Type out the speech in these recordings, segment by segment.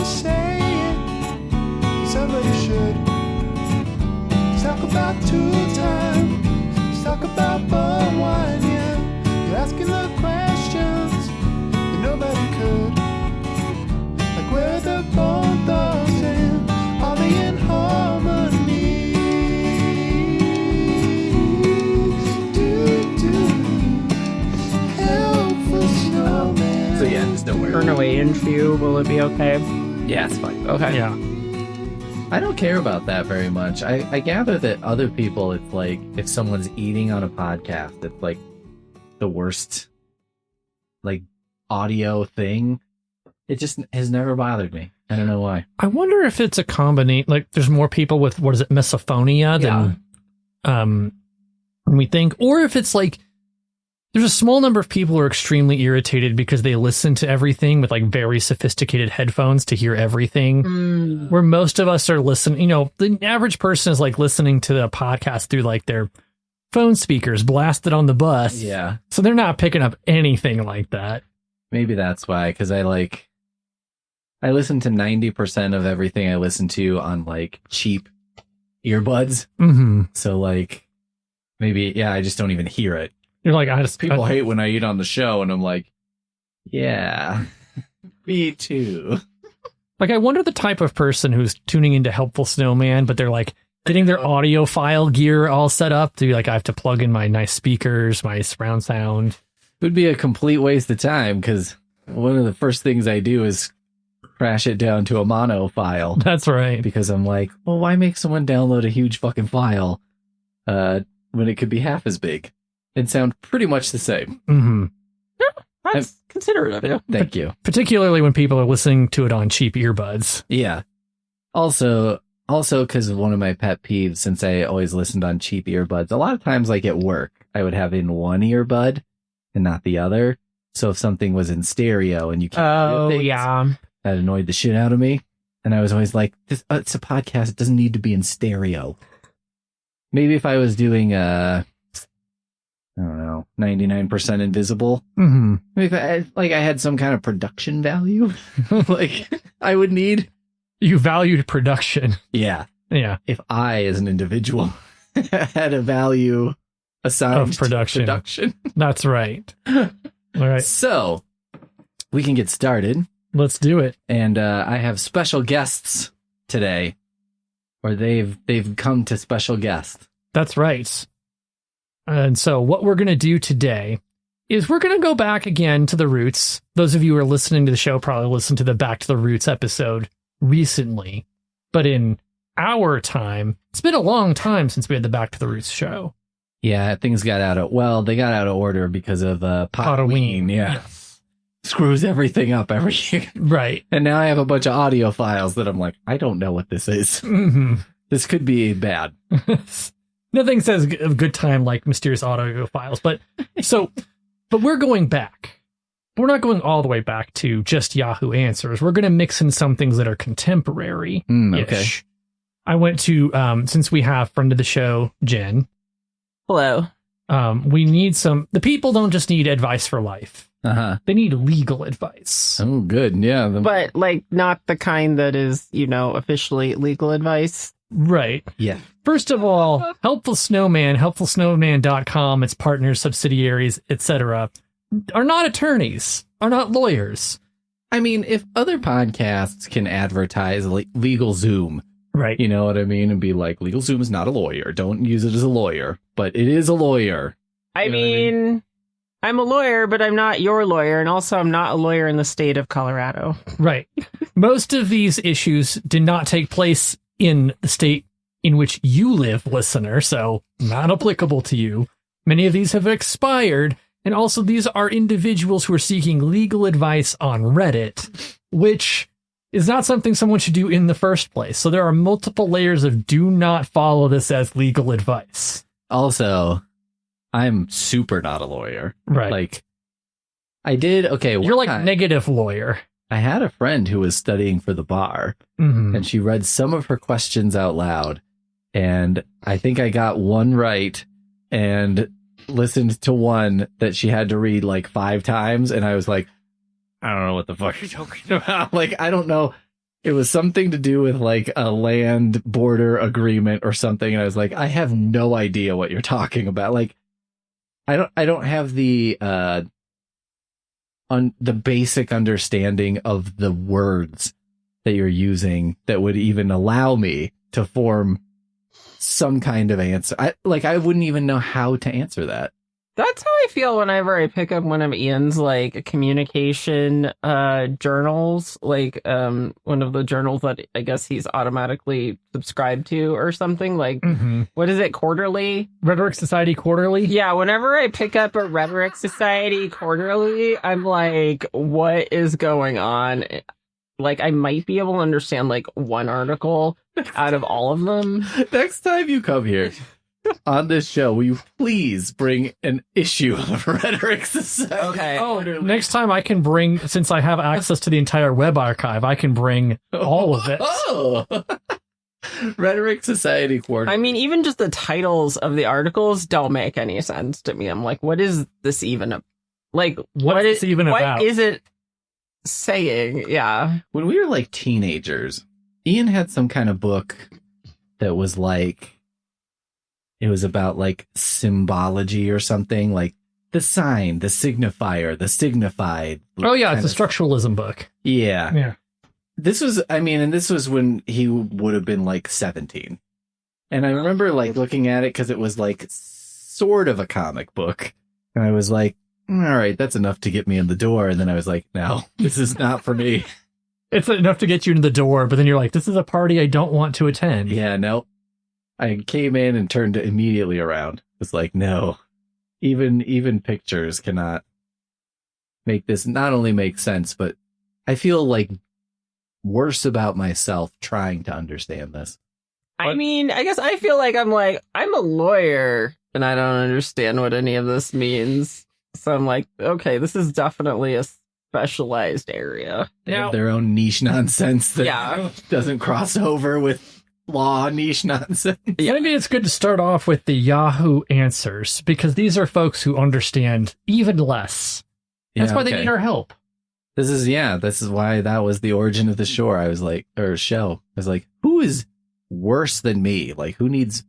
to say it. Somebody should. Let's talk about tool time. Let's talk about bum wine, yeah. You're asking the questions that nobody could. Like where are the bone thugs and are they in harmony? Helpless snowman. So yeah, just don't worry. Turn away into, will it be okay? Yeah, it's fine. Okay. Yeah. I don't care about that very much. I gather that other people, it's like if someone's eating on a podcast, it's like the worst like audio thing. It just has never bothered me. I don't know why. I wonder if it's a combination, like there's more people with, what is it, misophonia than we think, or if it's like there's a small number of people who are extremely irritated because they listen to everything with like very sophisticated headphones to hear everything, where most of us are listening, you know, the average person is like listening to the podcast through like their phone speakers blasted on the bus. Yeah. So they're not picking up anything like that. Maybe that's why, because I listen to 90% of everything I listen to on like cheap earbuds. Mm-hmm. So like maybe, yeah, I just don't even hear it. You're like, People hate when I eat on the show, and I'm like, yeah, me too. Like, I wonder the type of person who's tuning into Helpful Snowman, but they're like getting their audiophile gear all set up to like, I have to plug in my nice speakers, my surround sound. It would be a complete waste of time, because one of the first things I do is crash it down to a mono file. That's right. Because I'm like, well, why make someone download a huge fucking file when it could be half as big and sound pretty much the same? Mm-hmm. That's considerate of you. Thank you. Particularly when people are listening to it on cheap earbuds. Yeah. Also, because of one of my pet peeves, since I always listened on cheap earbuds, a lot of times, like at work, I would have in one earbud and not the other. So if something was in stereo and you can't hear things, that annoyed the shit out of me. And I was always like, it's a podcast. It doesn't need to be in stereo. Maybe if I was doing I don't know, 99% invisible. Mm-hmm. Maybe if I had some kind of production value, like I would need. You valued production. Yeah. Yeah. If I, as an individual, had a value assigned of production. to production. That's right. All right. So we can get started. Let's do it. And I have special guests today, or they've come to special guest. That's right. And so what we're going to do today is we're going to go back again to the roots. Those of you who are listening to the show probably listened to the Back to the Roots episode recently. But in our time, it's been a long time since we had the Back to the Roots show. Yeah, things got they got out of order because of Halloween. Yeah. Yes. Screws everything up every year. Right. And now I have a bunch of audio files that I'm like, I don't know what this is. Mm-hmm. This could be bad. Nothing says a good time like mysterious audio files, but we're going back. We're not going all the way back to just Yahoo Answers. We're going to mix in some things that are contemporary. Okay. I went to, since we have friend of the show, Jen. Hello. We need the people don't just need advice for life. Uh-huh. They need legal advice. Oh, good. Yeah. But like not the kind that is, officially legal advice. Right. Yeah. First of all, Helpful Snowman, helpfulsnowman.com, its partners, subsidiaries, etc., are not attorneys, are not lawyers. I mean, if other podcasts can advertise like Legal Zoom, right? You know what I mean? And be like, Legal Zoom is not a lawyer. Don't use it as a lawyer, but it is a lawyer. I mean, I'm a lawyer, but I'm not your lawyer. And also, I'm not a lawyer in the state of Colorado. Right. Most of these issues did not take place in the state in which you live, listener, so not applicable to you. Many of these have expired, and also these are individuals who are seeking legal advice on Reddit, which is not something someone should do in the first place. So there are multiple layers of do not follow this as legal advice. Also, I'm super not a lawyer. Right. Like, I did, okay. You're like negative lawyer. I had a friend who was studying for the bar, and she read some of her questions out loud, and I think I got one right and listened to one that she had to read like 5 times, and I was like, I don't know what the fuck you're talking about. Like, I don't know. It was something to do with like a land border agreement or something, and I was like, I have no idea what you're talking about. Like, I don't have the the basic understanding of the words that you're using that would even allow me to form some kind of answer. I wouldn't even know how to answer that. That's how I feel whenever I pick up one of Ian's like communication journals, like one of the journals that I guess he's automatically subscribed to or something. Like, what is it, Quarterly? Rhetoric Society Quarterly? Yeah, whenever I pick up a Rhetoric Society Quarterly, I'm like, what is going on? Like, I might be able to understand like one article out of all of them. Next time you come here on this show, will you please bring an issue of Rhetoric Society? Okay. Oh, next time I can bring, since I have access to the entire web archive, I can bring all of it. Oh! Rhetoric Society Quarter. I mean, even just the titles of the articles don't make any sense to me. I'm like, what is this even? Like, what is even about? What is it saying? Yeah. When we were like teenagers, Ian had some kind of book that was like, it was about like symbology or something, like the sign, the signifier, the signified. Oh yeah, it's a structuralism book. Yeah. Yeah. This was, I mean, and this was when he would have been like 17. And I remember like looking at it because it was like sort of a comic book. And I was like, all right, that's enough to get me in the door. And then I was like, no, this is not for me. It's enough to get you into the door, but then you're like, this is a party I don't want to attend. Yeah, no. I came in and turned immediately around. It's like, no, even pictures cannot make this not only make sense, but I feel like worse about myself trying to understand this. I mean, I guess I feel like I'm a lawyer and I don't understand what any of this means. So I'm like, okay, this is definitely a specialized area. They have their own niche nonsense that doesn't cross over with law niche nonsense. Yeah. Maybe it's good to start off with the Yahoo answers, because these are folks who understand even less. That's why they need our help. This is why that was the origin of the show. I was like, who is worse than me? Like, who needs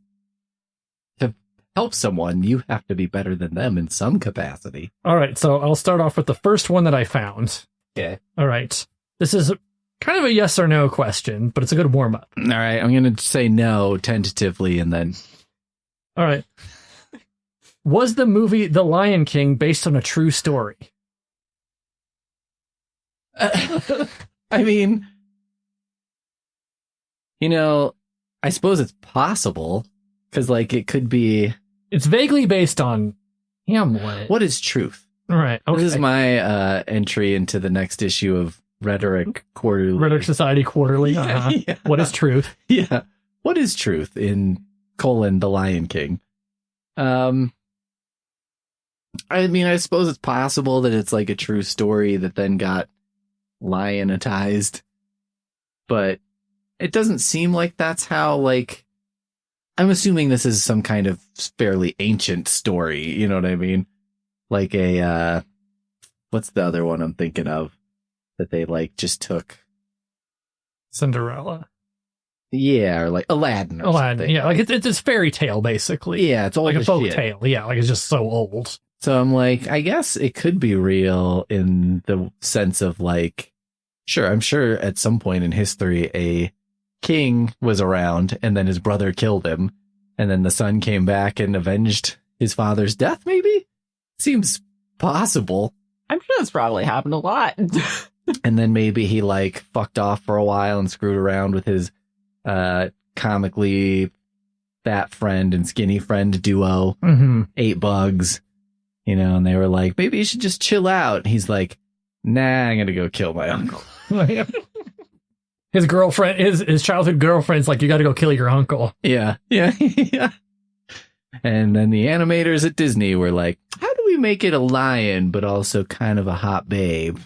to help someone? You have to be better than them in some capacity. All right, so I'll start off with the first one that I found. Okay. All right. This is kind of a yes or no question, but it's a good warm-up. All right, I'm going to say no tentatively and then... All right. Was the movie The Lion King based on a true story? I mean, I suppose it's possible, because, like, it could be... It's vaguely based on Hamlet. What is truth? All right. Okay. This is my entry into the next issue of Rhetoric Quarterly. Rhetoric Society Quarterly. Uh-huh. Yeah. What is truth? Yeah. What is truth in The Lion King? I mean, I suppose it's possible that it's like a true story that then got lionetized, but it doesn't seem like that's how, like, I'm assuming this is some kind of fairly ancient story, you know what I mean? Like a, what's the other one I'm thinking of that they, like, just took? Cinderella. Yeah, or like Aladdin or something. Yeah, like it's a fairy tale, basically. Yeah, it's all like a folk shit. tale. Yeah, like it's just so old. So I'm like, I guess it could be real in the sense of, like, sure, I'm sure at some point in history a king was around and then his brother killed him and then the son came back and avenged his father's death, maybe? Seems possible. I'm sure that's probably happened a lot. And then maybe he, like, fucked off for a while and screwed around with his comically fat friend and skinny friend duo, ate bugs, and they were like, maybe you should just chill out. And he's like, nah, I'm gonna go kill my uncle. His girlfriend, his childhood girlfriend's like, you gotta go kill your uncle. Yeah. And then the animators at Disney were like, how do we make it a lion, but also kind of a hot babe?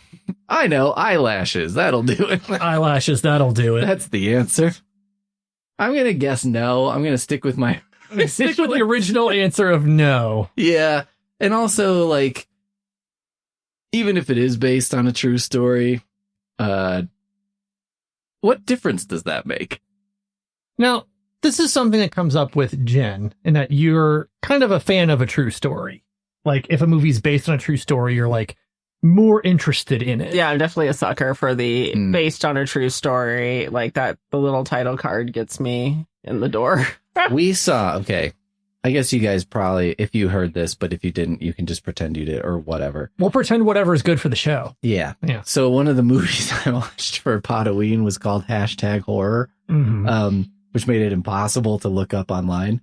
I know, eyelashes, that'll do it. Eyelashes, that'll do it. That's the answer. I'm going to guess no. I'm going to stick with my... Stick with the original answer of no. Yeah. And also, like, even if it is based on a true story, what difference does that make? Now, this is something that comes up with Jen, in that you're kind of a fan of a true story. Like, if a movie's based on a true story, you're like more interested in it. Yeah, I'm definitely a sucker for the based on a true story. Like that, the little title card gets me in the door. We saw, okay, I guess you guys probably, if you heard this, but if you didn't, you can just pretend you did or whatever. We'll pretend whatever is good for the show. Yeah. Yeah. So one of the movies I watched for Potaween was called #horror, which made it impossible to look up online.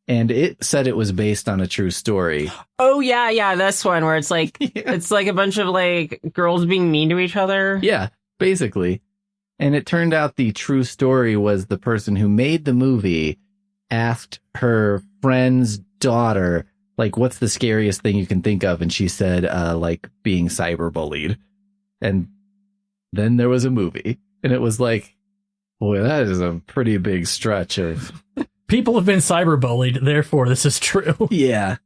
And it said it was based on a true story. Oh, yeah, this one where it's like, it's like a bunch of like girls being mean to each other. Yeah, basically. And it turned out the true story was the person who made the movie asked her friend's daughter, like, what's the scariest thing you can think of? And she said, like, being cyberbullied. And then there was a movie. And it was like, boy, that is a pretty big stretch of... People have been cyberbullied, therefore this is true. Yeah.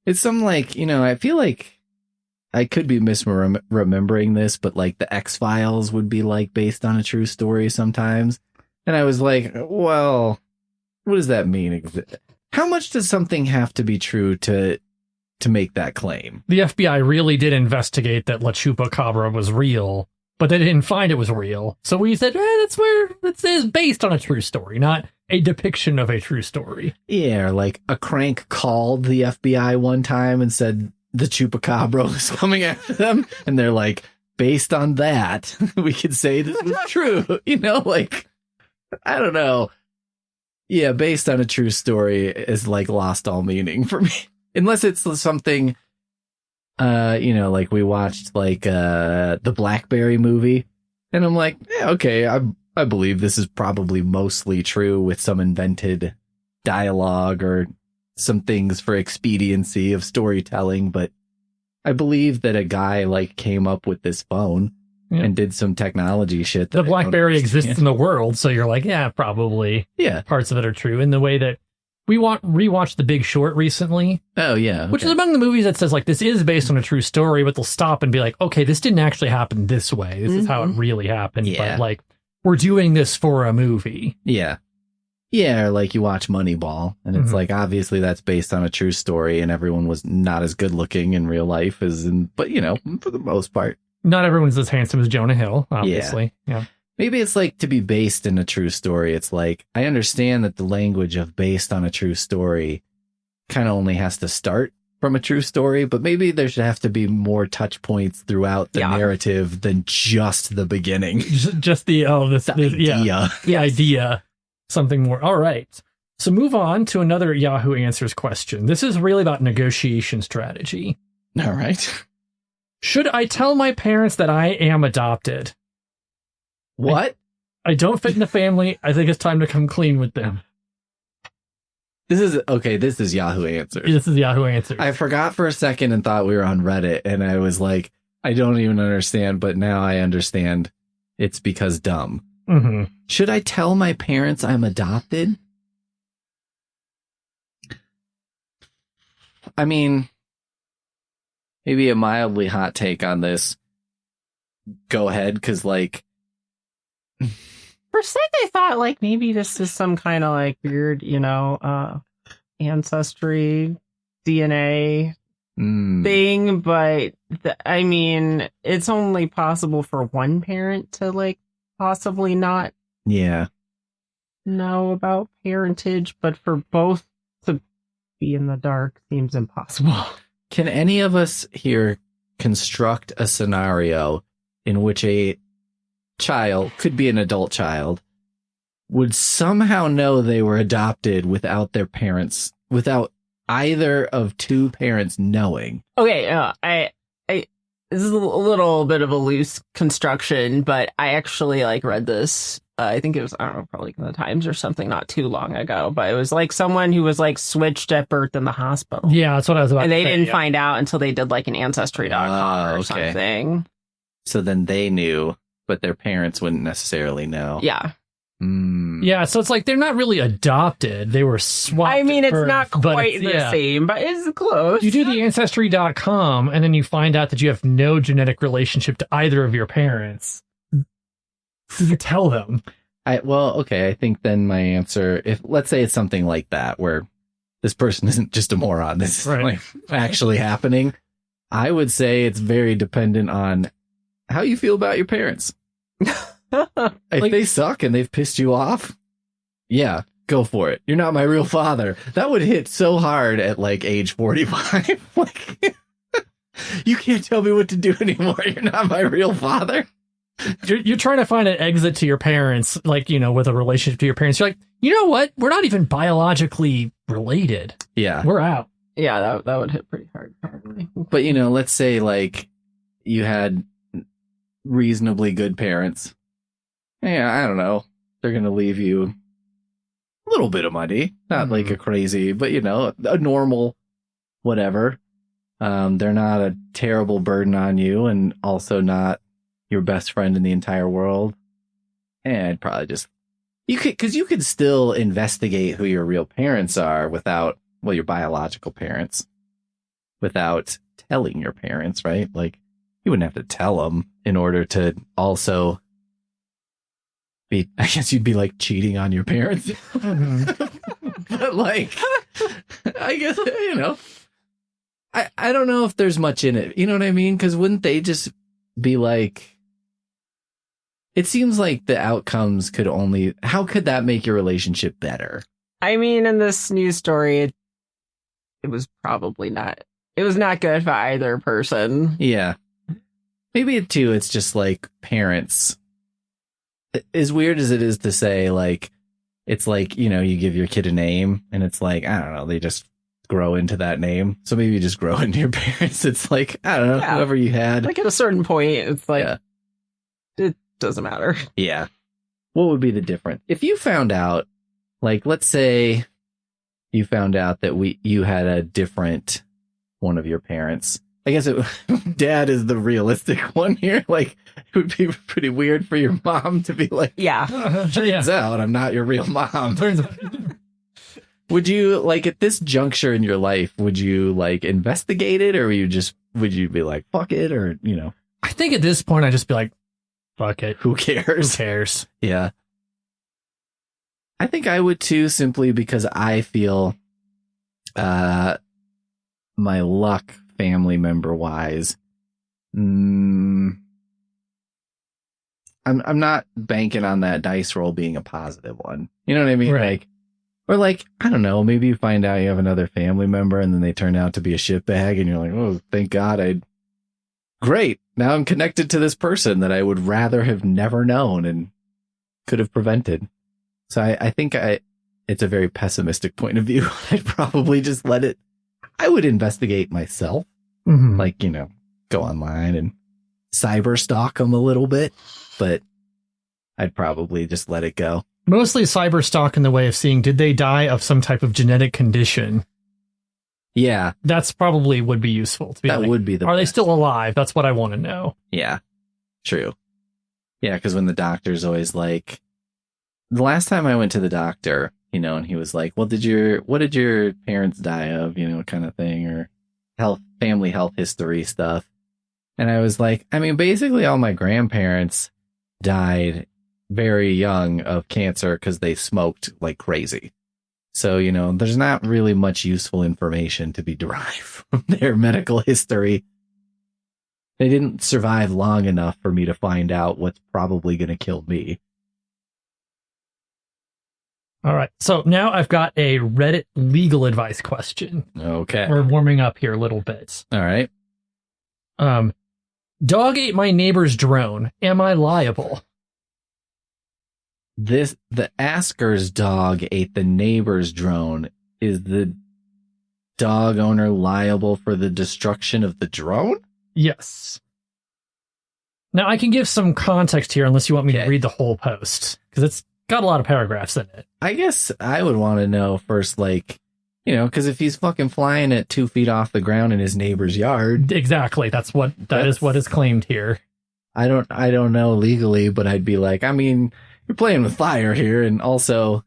It's some, like, you know, I feel like I could be misremembering this, but, like, the X-Files would be, like, based on a true story sometimes. And I was like, well... What does that mean? How much does something have to be true to make that claim? The FBI really did investigate that La Chupacabra was real, but they didn't find it was real. So we said, that's where it is based on a true story, not a depiction of a true story. Yeah, like a crank called the FBI one time and said the Chupacabra was coming after them. And they're like, based on that, we could say this was true. You know, like, I don't know. Yeah, based on a true story is like lost all meaning for me. Unless it's something, you know, like we watched like the Blackberry movie. And I'm like, yeah, okay, I believe this is probably mostly true with some invented dialogue or some things for expediency of storytelling. But I believe that a guy like came up with this phone. Yeah. And did some technology shit. The Blackberry exists in the world, so you're like, yeah, probably. Yeah, parts of it are true. In the way that we rewatched The Big Short recently. Oh yeah, okay. Which is among the movies that says like this is based on a true story, but they'll stop and be like, okay, this didn't actually happen this way. This is how it really happened. Yeah. But like, we're doing this for a movie. Yeah, yeah. Or like you watch Moneyball, and it's like obviously that's based on a true story, and everyone was not as good looking in real life as in, but you know, for the most part. Not everyone's as handsome as Jonah Hill, obviously. Yeah. Maybe it's like to be based in a true story. It's like, I understand that the language of based on a true story kind of only has to start from a true story, but maybe there should have to be more touch points throughout the narrative than just the beginning. Just the idea. The idea. Something more. All right. So move on to another Yahoo Answers question. This is really about negotiation strategy. All right. Should I tell my parents that I am adopted? What? I don't fit in the family. I think it's time to come clean with them. This is Yahoo Answers. This is Yahoo Answers. I forgot for a second and thought we were on Reddit, and I was like, I don't even understand, but now I understand. It's because dumb. Mm-hmm. Should I tell my parents I'm adopted? I mean... Maybe a mildly hot take on this. Go ahead, because, like... For a second, I thought, like, maybe this is some kind of, like, weird, you know, ancestry, DNA thing, but, I mean, it's only possible for one parent to, like, possibly not know about parentage, but for both to be in the dark seems impossible. Can any of us here construct a scenario in which a child, could be an adult child, would somehow know they were adopted without their parents, without either of two parents knowing? Okay, I this is a little bit of a loose construction, but I actually like read this. I think it was, I don't know, probably in the Times or something not too long ago, but it was like someone who was like switched at birth in the hospital. Yeah, that's what I was about to say. And they didn't find out until they did like an ancestry.com or something. So then they knew, but their parents wouldn't necessarily know. Yeah. Yeah, so it's like they're not really adopted. They were swapped. I mean, it's not quite the same, but it's close. You do the ancestry.com and then you find out that you have no genetic relationship to either of your parents. So you tell them. Okay, I think then my answer, if let's say it's something like that, where this person isn't just a moron, this is like actually happening, I would say it's very dependent on how you feel about your parents. If they suck and they've pissed you off, yeah, go for it. You're not my real father. That would hit so hard at like age 45. Like, you can't tell me what to do anymore. You're not my real father. You're trying to find an exit to your parents, like, with a relationship to your parents. You're like, you know what? We're not even biologically related. Yeah. We're out. Yeah, that would hit pretty hard, probably. But, let's say like you had reasonably good parents. Yeah, I don't know. They're going to leave you a little bit of money. Not like a crazy, but, a normal whatever. They're not a terrible burden on you and also not your best friend in the entire world. And I'd probably just, because you could still investigate who your real parents are without, your biological parents, without telling your parents, right? Like, you wouldn't have to tell them in order to also be, I guess you'd be like cheating on your parents. But like, I guess, I don't know if there's much in it. You know what I mean? Because wouldn't they just be like, it seems like the outcomes could only, how could that make your relationship better? I mean, in this news story, it was probably not, it was not good for either person. Yeah. Maybe too, it's just like parents. As weird as it is to say, like, it's like, you give your kid a name and it's like, I don't know, they just grow into that name. So maybe you just grow into your parents. It's like, I don't know, whoever you had. Like at a certain point, it's like, it doesn't matter. Yeah. What would be the difference? If you found out, like, let's say you found out that you had a different one of your parents. I guess dad is the realistic one here. Like, it would be pretty weird for your mom to be like, turns out I'm not your real mom. Would you, like, at this juncture in your life, would you, like, investigate it, or would you be like, fuck it, or, I think at this point I'd just be like, fuck it. Who cares? Who cares? Yeah. I think I would too, simply because I feel my luck family member wise. I'm not banking on that dice roll being a positive one. You know what I mean? Right. Like, or like, I don't know, maybe you find out you have another family member and then they turn out to be a shitbag and you're like, oh, thank God great. Now I'm connected to this person that I would rather have never known and could have prevented. So I think it's a very pessimistic point of view. I'd probably just I would investigate myself. Mm-hmm. Like, go online and cyber stalk them a little bit, but I'd probably just let it go. Mostly cyber stalk in the way of seeing, did they die of some type of genetic condition? Yeah. That's probably would be useful to be that like, would be the are best. they still alive? That's what I want to know. Yeah. True. Yeah, because when the doctor's always like, the last time I went to the doctor, and he was like, well, what did your parents die of, kind of thing, or family health history stuff. And I was like, I mean, basically all my grandparents died very young of cancer because they smoked like crazy. So, there's not really much useful information to be derived from their medical history. They didn't survive long enough for me to find out what's probably going to kill me. All right. So now I've got a Reddit legal advice question. Okay. We're warming up here a little bit. All right. Dog ate my neighbor's drone. Am I liable? The asker's dog ate the neighbor's drone. Is the dog owner liable for the destruction of the drone? Yes. Now I can give some context here unless you want me to read the whole post, because it's got a lot of paragraphs in it. I guess I would want to know first, like, because if he's fucking flying at 2 feet off the ground in his neighbor's yard. Exactly. That is what is claimed here. I don't know legally, but I'd be like, I mean, you're playing with fire here, and also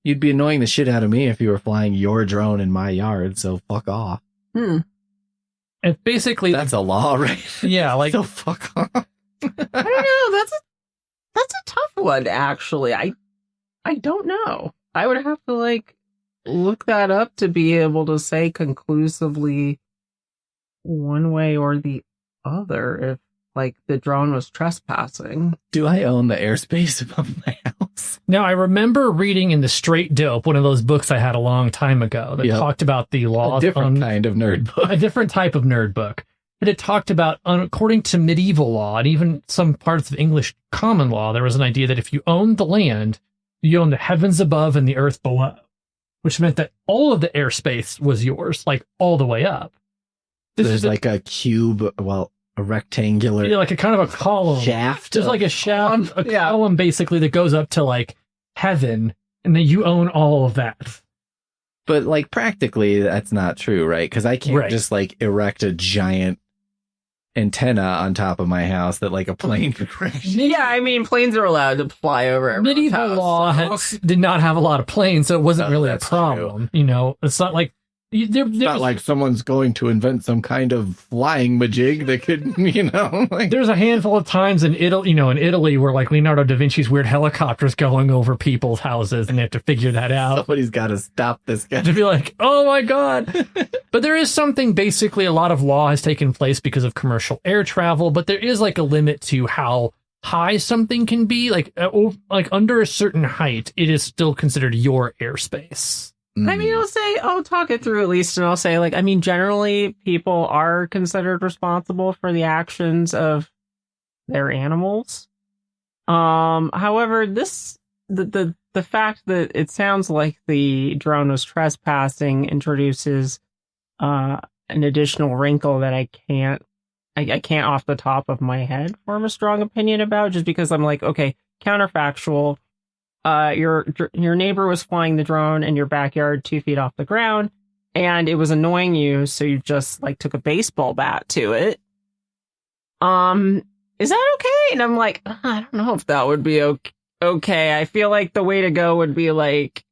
you'd be annoying the shit out of me if you were flying your drone in my yard, so fuck off. It's basically that's a law, right? Yeah, like so fuck off. I don't know. That's a tough one, actually. I don't know. I would have to like look that up to be able to say conclusively one way or the other if like the drone was trespassing. Do I own the airspace above my house? Now, I remember reading in The Straight Dope, one of those books I had a long time ago that talked about the law. A different kind of nerd book. A different type of nerd book. And it talked about, according to medieval law and even some parts of English common law, there was an idea that if you owned the land, you owned the heavens above and the earth below, which meant that all of the airspace was yours, like all the way up. There's like a cube, a rectangular, like a kind of a column shaft. There's like a shaft, a column basically that goes up to like heaven, and then you own all of that. But like practically, that's not true, right? Because I can't just like erect a giant antenna on top of my house that like a plane could crash. Yeah, I mean planes are allowed to fly over. Medieval law did not have a lot of planes, so it wasn't really a problem. True. You know, it's not like. It's not like someone's going to invent some kind of flying majig that could, you know. Like... There's a handful of times in Italy, where like Leonardo da Vinci's weird helicopters going over people's houses, and they have to figure that out. Somebody's got to stop this guy. To be like, oh my god! But there is something. Basically, a lot of law has taken place because of commercial air travel, but there is like a limit to how high something can be. Like under a certain height, it is still considered your airspace. I mean, I'll talk it through at least, and I'll say, like, I mean, generally, people are considered responsible for the actions of their animals. However, the fact that it sounds like the drone was trespassing introduces an additional wrinkle that I can't off the top of my head form a strong opinion about, just because I'm like, okay, counterfactual. Your neighbor was flying the drone in your backyard 2 feet off the ground, and it was annoying you, so you just like took a baseball bat to it. Is that okay? And I'm like, I don't know if that would be okay. I feel like the way to go would be like,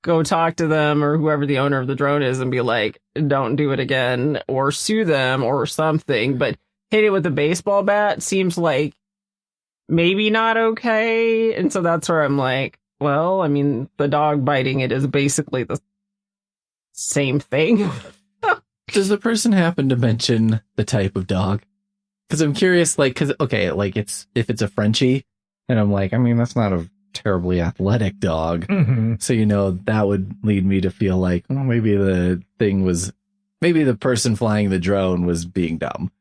go talk to them or whoever the owner of the drone is and be like, don't do it again, or sue them or something. But hit it with a baseball bat seems like maybe not okay. And so that's where I'm like, well, I mean, the dog biting it is basically the same thing. Does the person happen to mention the type of dog? Because I'm curious, like, if it's a Frenchie, and I'm like, I mean, that's not a terribly athletic dog. Mm-hmm. So, that would lead me to feel like, well, maybe the person flying the drone was being dumb.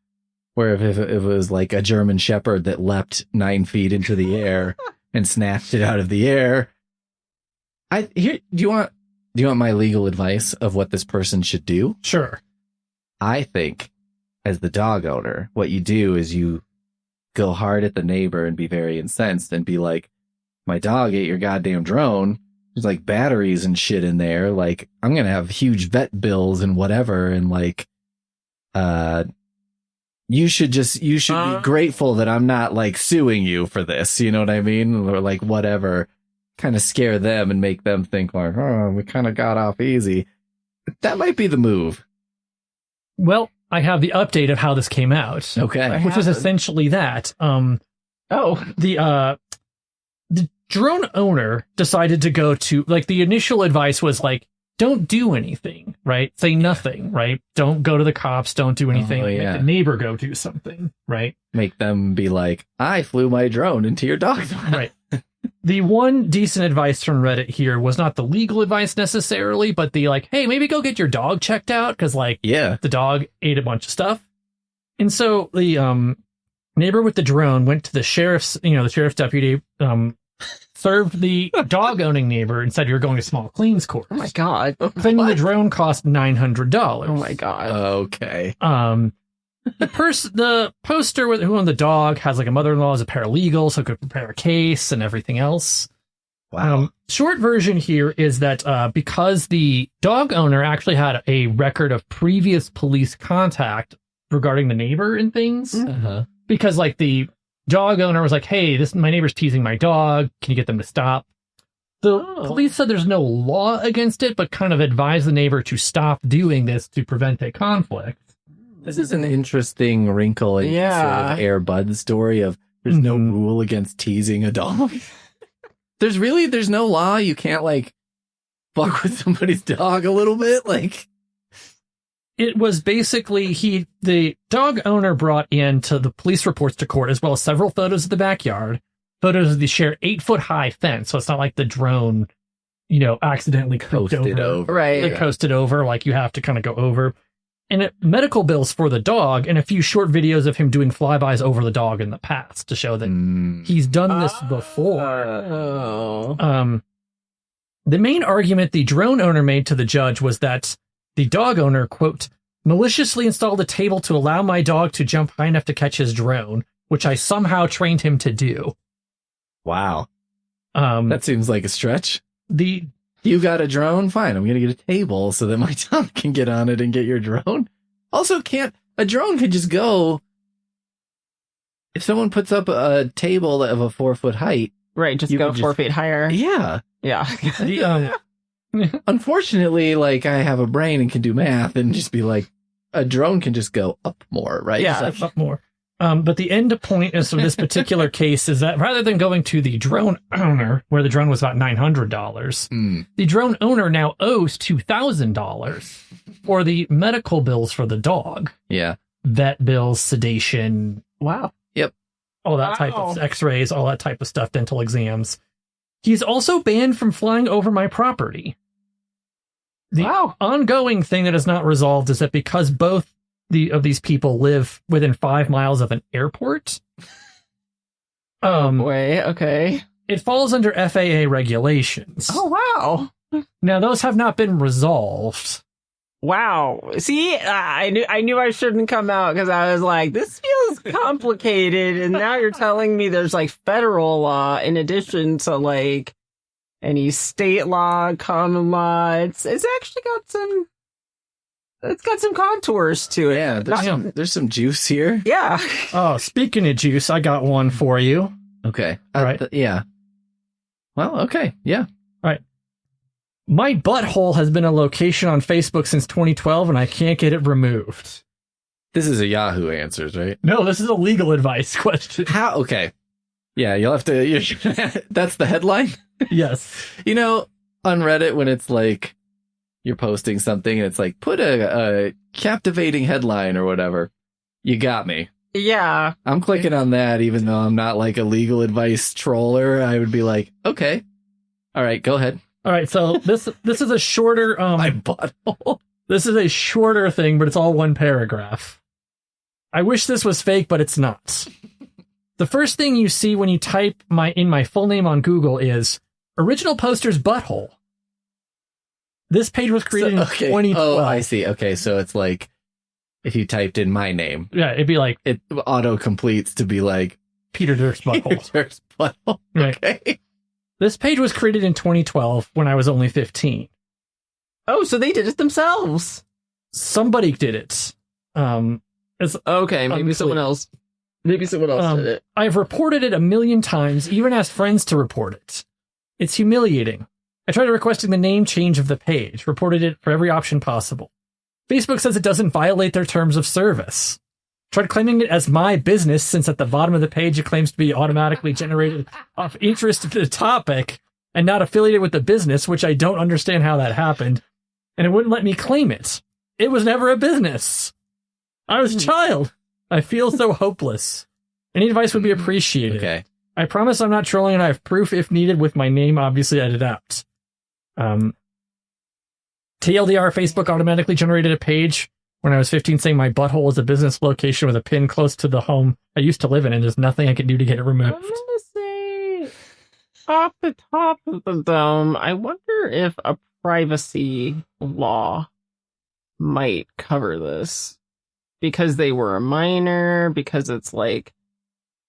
Where if it was like a German Shepherd that leapt 9 feet into the air and snatched it out of the air. Do you want my legal advice of what this person should do? Sure. I think as the dog owner, what you do is you go hard at the neighbor and be very incensed and be like, my dog ate your goddamn drone. There's like batteries and shit in there. Like, I'm going to have huge vet bills and whatever. And like, you should be grateful that I'm not like suing you for this. You know what I mean? Or like whatever, kind of scare them and make them think like, oh, we kind of got off easy. That might be the move. Well, I have the update of how this came out. Okay. Which is essentially that. The drone owner decided to go to, like, the initial advice was like, don't do anything, right? Say nothing, right? Don't go to the cops. Don't do anything. Oh, yeah. Make the neighbor go do something, right? Make them be like, I flew my drone into your dog's mouth. Right. The one decent advice from Reddit here was not the legal advice necessarily, but the like, hey, maybe go get your dog checked out because, like, the dog ate a bunch of stuff. And so the neighbor with the drone went to the sheriff's deputy, served the dog-owning neighbor and said, you're going to small claims court. Oh my god. Claiming the drone cost $900. Oh my god. Okay. The poster who owned the dog has like a mother-in-law as a paralegal, so could prepare a case and everything else. Wow. Short version here is that because the dog owner actually had a record of previous police contact regarding the neighbor and things, because like the dog owner was like, hey, my neighbor's teasing my dog. Can you get them to stop? The police said there's no law against it, but kind of advised the neighbor to stop doing this to prevent a conflict. This is an interesting wrinkle in sort of Air Bud's story of There's no rule against teasing a dog. There's no law. You can't like fuck with somebody's dog a little bit. Like, it was basically the dog owner brought into the police reports to court, as well as several photos of the backyard, photos of the shared 8-foot high fence. So it's not like the drone, accidentally coasted over. Right. It coasted over, like you have to kind of go over. And medical bills for the dog and a few short videos of him doing flybys over the dog in the past to show that he's done this before. Oh. The main argument the drone owner made to the judge was that the dog owner, quote, maliciously installed a table to allow my dog to jump high enough to catch his drone, which I somehow trained him to do. Wow. That seems like a stretch. You got a drone? Fine, I'm going to get a table so that my dog can get on it and get your drone. Also, a drone could just go, if someone puts up a table of a 4-foot height. Right, just go 4 feet higher. Yeah. Yeah. Unfortunately, like, I have a brain and can do math and just be like, a drone can just go up more, right? Yeah, up more. But the end point of this particular case is that rather than going to the drone owner, where the drone was about $900, the drone owner now owes $2,000 for the medical bills for the dog. Yeah. Vet bills, sedation. Wow. Yep. All that type of x-rays, all that type of stuff, dental exams. He's also banned from flying over my property. The ongoing thing that is not resolved is that because both of these people live within 5 miles of an airport. Okay. It falls under FAA regulations. Oh, wow. Now, those have not been resolved. Wow. See, I knew I shouldn't come out because I was like, this feels complicated. And now you're telling me there's like federal law in addition to like any state law, common law. It's actually got some. It's got some contours to it. Yeah, there's some juice here. Yeah. Oh, speaking of juice, I got one for you. Okay. All right. Yeah. Well, okay. Yeah. All right. My butthole has been a location on Facebook since 2012, and I can't get it removed. This is a Yahoo Answers, right? No, this is a legal advice question. How? Okay. Yeah, you'll have to... That's the headline? Yes. On Reddit, when it's like, you're posting something and it's like, put a captivating headline or whatever. You got me. Yeah. I'm clicking on that, even though I'm not like a legal advice troller. I would be like, okay. All right, go ahead. All right, so this is a shorter... My butthole. This is a shorter thing, but it's all one paragraph. I wish this was fake, but it's not. The first thing you see when you type my full name on Google is original poster's butthole. This page was created in 2012. Oh, I see. Okay, so it's like if you typed in my name. Yeah, it'd be like... It auto-completes to be like... Peter Dirk's butthole. Peter Dirk's butthole. Right. Okay. This page was created in 2012 when I was only 15. Oh, so they did it themselves. Somebody did it. It's okay, maybe someone else. Maybe someone else did it. I've reported it a million times, even asked friends to report it. It's humiliating. I tried requesting the name change of the page, reported it for every option possible. Facebook says it doesn't violate their terms of service. Tried claiming it as my business, since at the bottom of the page it claims to be automatically generated off interest in the topic and not affiliated with the business, which I don't understand how that happened. And it wouldn't let me claim it. It was never a business. I was a child. I feel so hopeless. Any advice would be appreciated. Okay. I promise I'm not trolling and I have proof if needed with my name obviously edited out. TLDR, Facebook automatically generated a page when I was 15 saying my butthole is a business location with a pin close to the home I used to live in, and there's nothing I can do to get it removed. I'm going to say, off the top of the dome, I wonder if a privacy law might cover this. Because they were a minor, because it's like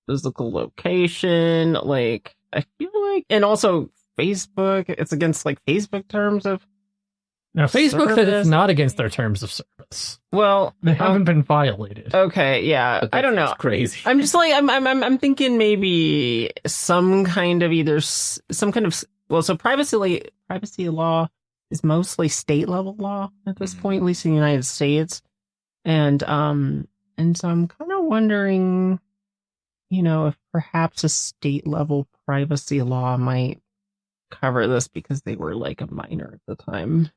physical location, like I feel like, and also Facebook, it's against like Facebook terms of. Now Facebook said it's not against their terms of service. Well, they haven't been violated. Okay, yeah, I don't know. Crazy. I'm just like I'm thinking maybe some kind of so privacy law is mostly state level law at this point, at least in the United States. And so I'm kind of wondering if perhaps a state level privacy law might cover this because they were like a minor at the time.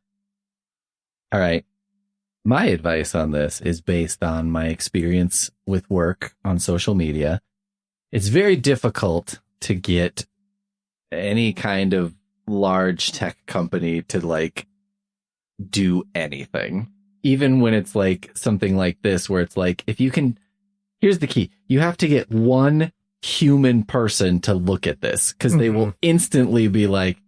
All right. My advice on this is based on my experience with work on social media. It's very difficult to get any kind of large tech company to like do anything. Even when it's like something like this, where it's like, if you can, here's the key. You have to get one human person to look at this because they will instantly be like,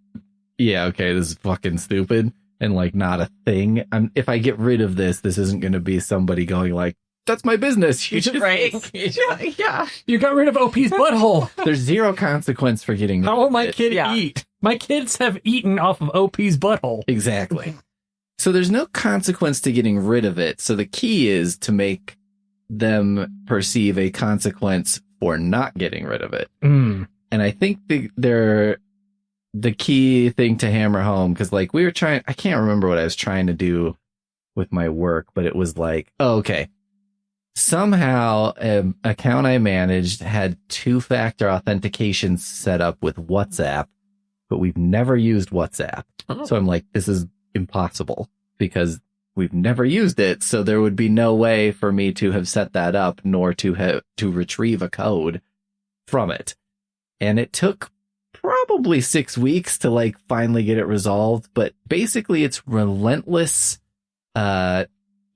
yeah, okay, this is fucking stupid and like not a thing. If I get rid of this, this isn't going to be somebody going like, that's my business. You just, right. Yeah. You got rid of OP's butthole. There's zero consequence for getting rid How will of my it. kid eat? My kids have eaten off of OP's butthole. Exactly. So there's no consequence to getting rid of it. So the key is to make them perceive a consequence for not getting rid of it. Mm. And I think the key thing to hammer home, because like we were trying, I can't remember what I was trying to do with my work, but it was like, oh, okay. Somehow an account I managed had 2-factor authentication set up with WhatsApp, but we've never used WhatsApp. Oh. So I'm like, this is impossible because we've never used it. So there would be no way for me to have set that up, nor to retrieve a code from it. And it took probably 6 weeks to like finally get it resolved. But basically it's relentless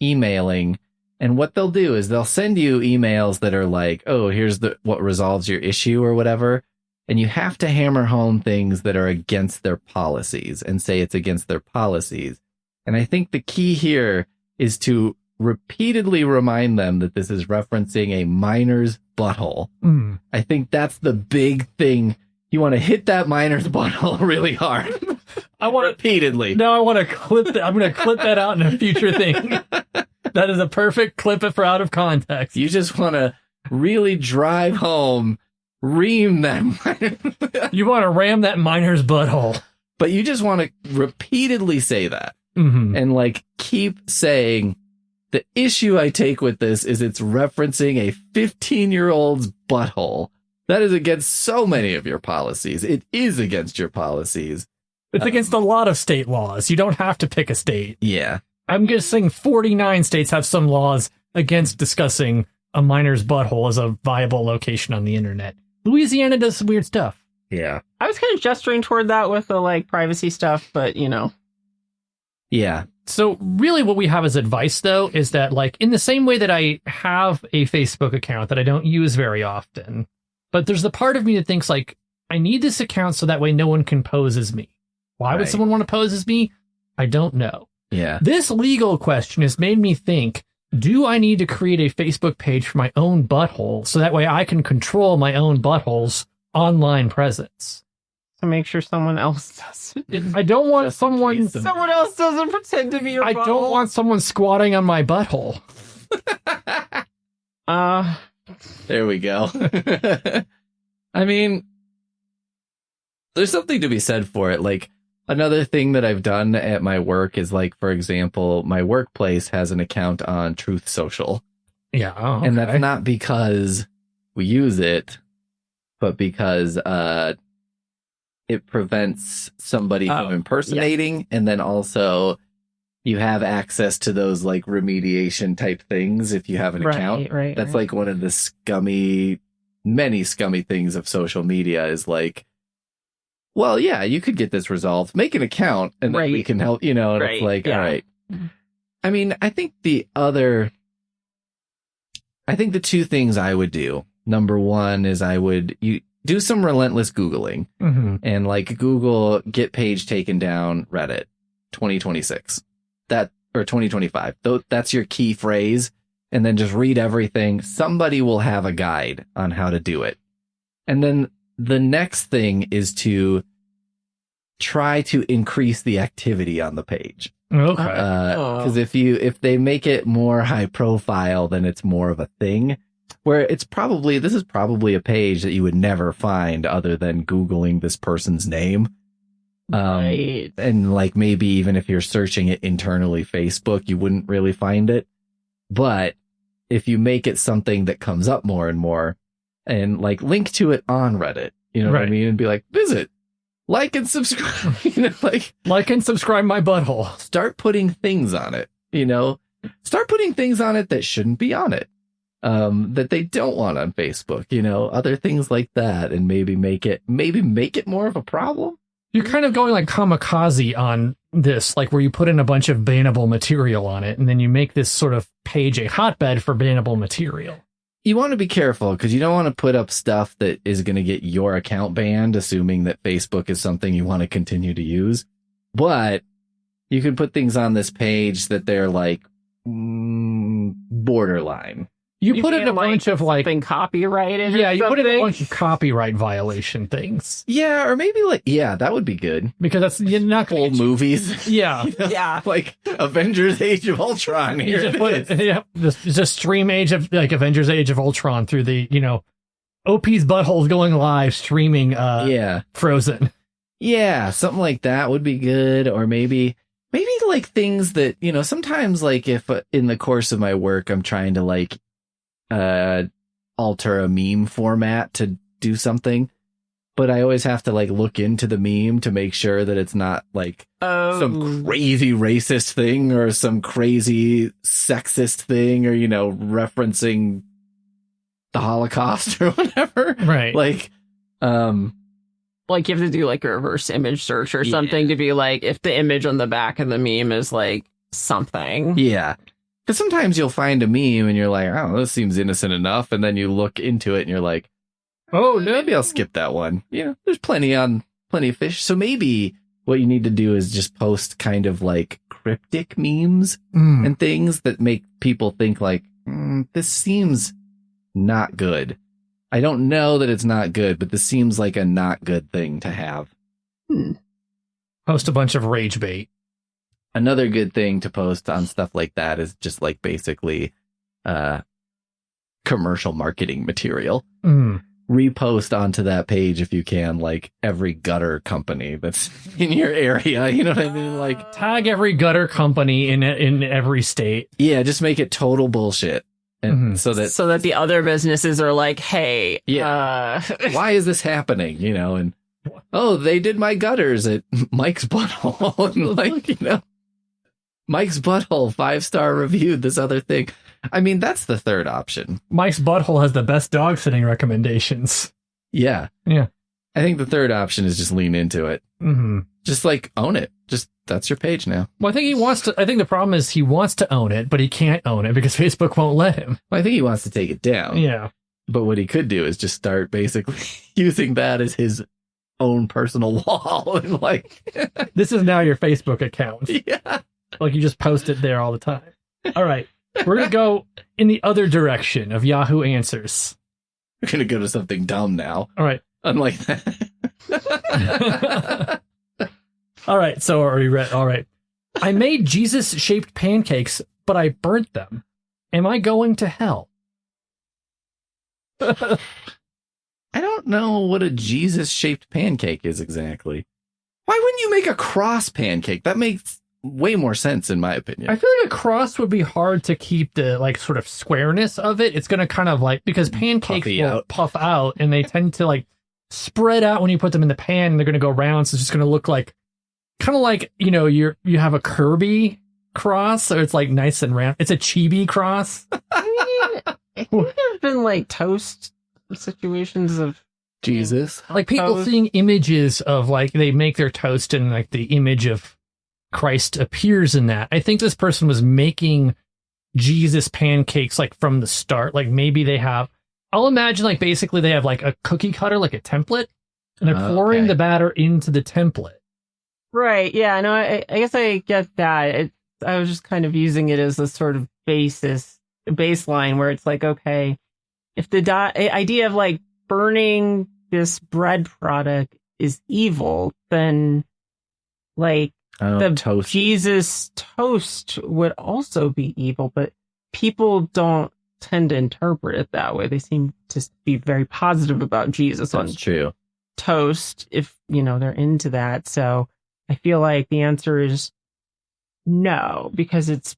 emailing. And what they'll do is they'll send you emails that are like, oh, here's what resolves your issue or whatever. And you have to hammer home things that are against their policies and say it's against their policies. And I think the key here is to repeatedly remind them that this is referencing a minor's butthole. Mm. I think that's the big thing. You want to hit that minor's butthole really hard. I want repeatedly. No, I want to clip that. I'm going to clip that out in a future thing. That is a perfect clip it for out of context. You just want to really drive home, ream them. You want to ram that minor's butthole. But you just want to repeatedly say that. Mm-hmm. And like keep saying, the issue I take with this is it's referencing a 15-year-old's butthole. That is against so many of your policies. It is against your policies. It's against a lot of state laws. You don't have to pick a state. Yeah. I'm guessing 49 states have some laws against discussing a minor's butthole as a viable location on the internet. Louisiana does some weird stuff. Yeah. I was kind of gesturing toward that with the like privacy stuff, but Yeah. So really what we have as advice, though, is that like in the same way that I have a Facebook account that I don't use very often, but there's the part of me that thinks like, I need this account so that way no one can pose as me. Why would someone want to pose as me? I don't know. Yeah. This legal question has made me think, do I need to create a Facebook page for my own butthole so that way I can control my own butthole's online presence? To make sure someone else doesn't. I don't want someone else doesn't pretend to be your I don't want someone squatting on my butthole. There we go. I mean, there's something to be said for it. Like, another thing that I've done at my work is, like, for example, my workplace has an account on Truth Social. Yeah. Oh, okay. And that's not because we use it, but because it prevents somebody from impersonating. Yeah. And then also you have access to those like remediation type things if you have an account. Right. That's like one of the many scummy things of social media is like, well, yeah, you could get this resolved. Make an account and then we can help, and it's like, all right. I mean, I think the two things I would do, number one is you do some relentless Googling and like Google get page taken down Reddit 2026 or 2025. That's your key phrase. And then just read everything. Somebody will have a guide on how to do it. And then the next thing is to try to increase the activity on the page. Okay. Because if they make it more high profile, then it's more of a thing. Where this is probably a page that you would never find other than Googling this person's name. Right. And like maybe even if you're searching it internally Facebook, you wouldn't really find it. But if you make it something that comes up more and more, and like link to it on Reddit. You know what I Right. mean? And be like, visit, like and subscribe. You know, Like and subscribe my butthole. start putting things on it. You know, start putting things on it that shouldn't be on it. That they don't want on Facebook. You know, other things like that, and maybe make it more of a problem. You're kind of going like kamikaze on this, like where you put in a bunch of bannable material on it, and then you make this sort of page a hotbed for bannable material. You want to be careful because you don't want to put up stuff that is going to get your account banned, assuming that Facebook is something you want to continue to use. But you can put things on this page that they're like borderline. You put in a like, bunch of like, something copyrighted. yeah, or you put in a something? bunch of copyright violation things Yeah, or maybe like, yeah, that would be good. because that's you're not Full going movies. Yeah. Yeah. Like Avengers Age of Ultron. You Here just it put is. it, yeah, just stream Age of like Avengers Age of Ultron through the, OP's buttholes going live streaming Yeah. Frozen. Yeah, something like that would be good. Or maybe like things that, sometimes like if in the course of my work, I'm trying to like, alter a meme format to do something, but I always have to like look into the meme to make sure that it's not like some crazy racist thing or some crazy sexist thing or, referencing the Holocaust or whatever. Right. Like, Like you have to do like a reverse image search or something to be like, if the image on the back of the meme is like something. yeah. Because sometimes you'll find a meme and you're like, oh, this seems innocent enough. And then you look into it and you're like, oh, no, maybe I'll skip that one. There's plenty of fish. So maybe what you need to do is just post kind of like cryptic memes and things that make people think like, this seems not good. I don't know that it's not good, but this seems like a not good thing to have. Post a bunch of rage bait. Another good thing to post on stuff like that is just like basically commercial marketing material. Repost onto that page if you can, like every gutter company that's in your area. You know what I mean? Like Tag every gutter company in every state. yeah, just make it total bullshit. And so that the other businesses are like, hey, why is this happening? And oh, they did my gutters at Mike's Butthole. And like, Mike's Butthole 5-star reviewed this other thing. I mean, that's the third option. Mike's Butthole has the best dog sitting recommendations. Yeah. Yeah. I think the third option is just lean into it. Just like own it. Just that's your page now. Well, I think the problem is he wants to own it, but he can't own it because Facebook won't let him. Well, I think he wants to take it down. Yeah. But what he could do is just start basically using that as his own personal wall. And like, This is now your Facebook account. yeah. Like you just post it there all the time. All right. We're going to go in the other direction of Yahoo Answers. We're going to go to something dumb now. All right. Unlike that. All right. So are you ready? All right. I made Jesus-shaped pancakes, but I burnt them. Am I going to hell? I don't know what a Jesus-shaped pancake is exactly. Why wouldn't you make a cross pancake? That makes way more sense in my opinion. I feel like a cross would be hard to keep the like sort of squareness of it. It's going to kind of like, because pancakes will puff out and they tend to like spread out when you put them in the pan and they're going to go round. So it's just going to look like kind of like, you have a Kirby cross, so it's like nice and round. It's a chibi cross. I think there's been like toast situations of Jesus. Like people toast. seeing images of like they make their toast and like the image of Christ appears in that. I think this person was making Jesus pancakes like from the start. Like maybe I'll imagine like basically they have like a cookie cutter, like a template, and they're pouring the batter into the template. Right. Yeah. No, I guess I get that. I was just kind of using it as a sort of baseline where it's like, okay, if the idea of like burning this bread product is evil, then like toast. Jesus toast would also be evil, but people don't tend to interpret it that way. They seem to be very positive about Jesus on true. toast if, they're into that. So I feel like the answer is no, because it's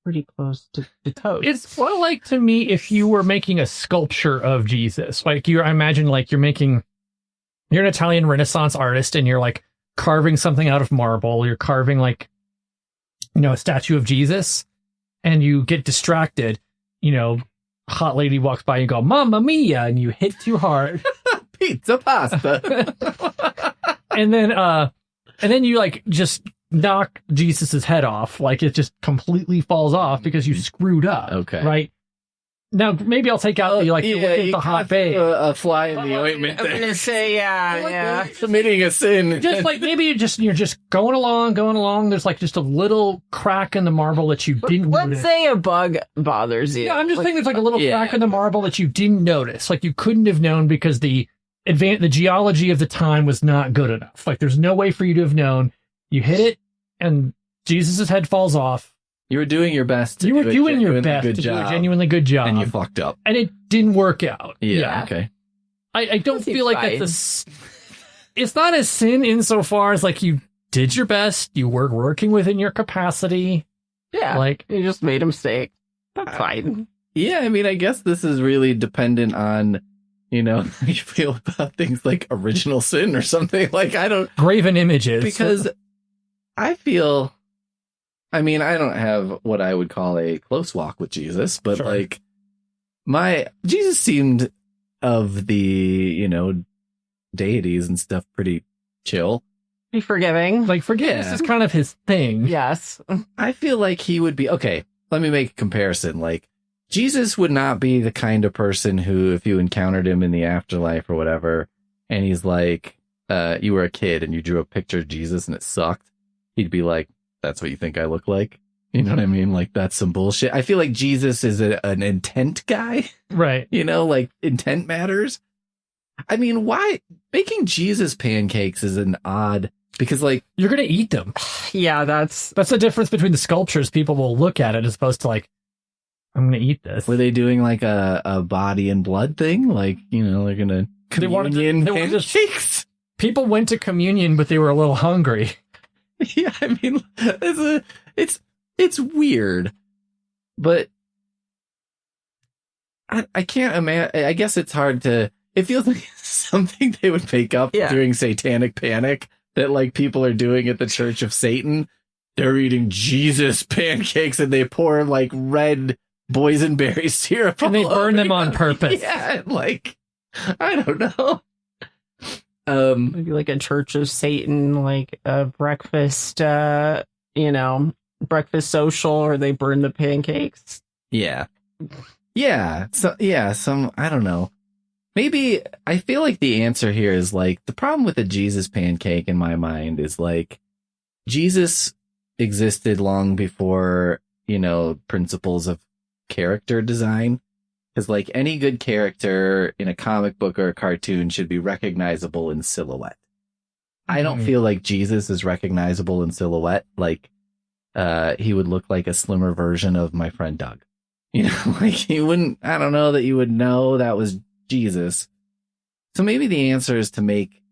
pretty close to toast. It's more like to me if you were making a sculpture of Jesus. Like I imagine like you're an Italian Renaissance artist and you're like carving something out of marble. You're carving like, a statue of Jesus and you get distracted, hot lady walks by and you go, Mamma Mia, and you hit too hard. Pizza pasta. and then you like just knock Jesus's head off. Like it just completely falls off because you screwed up. Okay. Right? Now, maybe I'll take out the hot babe. A fly in the ointment. I'm going to say, yeah. Committing a sin. Just like maybe you're just going along. There's like just a little crack in the marble that you didn't Let's notice. say a bug bothers you. Yeah, I'm just saying there's like a little crack in the marble that you didn't notice. Like you couldn't have known because the geology of the time was not good enough. Like there's no way for you to have known. You hit it and Jesus's head falls off. You were doing your best. You were doing your best to do a genuinely good job. And you fucked up. And it didn't work out. Yeah. Okay. I don't feel like that's it's not a sin insofar as like you did your best. You were working within your capacity. Yeah. Like you just made a mistake. That's fine. Yeah. I mean, I guess this is really dependent on, how you feel about things like original sin or something. Like, graven images. Because I feel, I mean, I don't have what I would call a close walk with Jesus, but like Jesus seemed of the, deities and stuff pretty chill. Be forgiving. Like forgiveness is kind of his thing. Yes. I feel like he would be, okay, let me make a comparison. Like Jesus would not be the kind of person who, if you encountered him in the afterlife or whatever, and he's like, you were a kid and you drew a picture of Jesus and it sucked, he'd be like, that's what you think I look like? You know what I mean? Like, that's some bullshit. I feel like Jesus is an intent guy. Right. Like, intent matters. I mean, why? Making Jesus pancakes is an odd... Because, like... You're going to eat them. Yeah, that's the difference between the sculptures. People will look at it as opposed to, like, I'm going to eat this. Were they doing, like, a body and blood thing? Like, they're going to... Communion pancakes? People went to communion, but they were a little hungry. Yeah, I mean, it's weird, but I can't imagine. I guess it's hard to. It feels like something they would make up during Satanic Panic that like people are doing at the Church of Satan. They're eating Jesus pancakes and they pour like red boysenberry syrup and they burn them on purpose. Yeah, like I don't know. Maybe like a Church of Satan, like a breakfast, breakfast social, or they burn the pancakes. Yeah. So, I don't know. Maybe I feel like the answer here is like the problem with the Jesus pancake in my mind is like Jesus existed long before, principles of character design. Because, like, any good character in a comic book or a cartoon should be recognizable in silhouette. I don't feel like Jesus is recognizable in silhouette. Like, he would look like a slimmer version of my friend Doug. Like, he wouldn't, I don't know that you would know that was Jesus. So maybe the answer is to make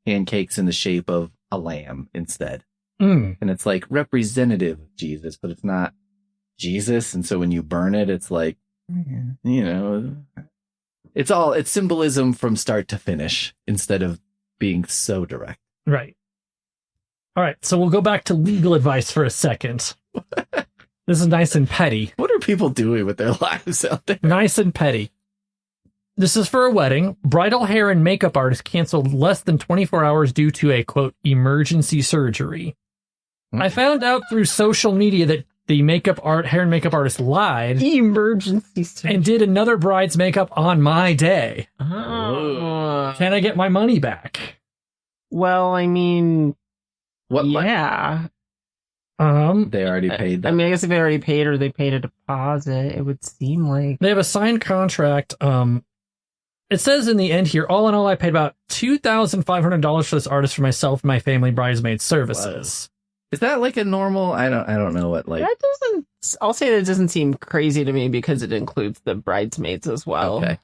pancakes in the shape of a lamb instead. And it's, like, representative of Jesus, but it's not Jesus. And so when you burn it, it's like, it's symbolism from start to finish instead of being so direct. Right. All right. So we'll go back to legal advice for a second. This is nice and petty. What are people doing with their lives out there? Nice and petty. This is for a wedding. Bridal hair and makeup artist canceled less than 24 hours due to a, quote, emergency surgery. I found out through social media that the hair and makeup artist lied. Emergency surgery. And did another bride's makeup on my day. Oh. Can I get my money back? Well, I mean, what? Yeah. They already paid that. I mean, I guess if they already paid or they paid a deposit, it would seem like they have a signed contract. It says in the end here, all in all, I paid about $2,500 for this artist for myself and my family bridesmaid services. Wow. Is that like a normal? I don't know what like. That doesn't. I'll say that doesn't seem crazy to me because it includes the bridesmaids as well. Okay.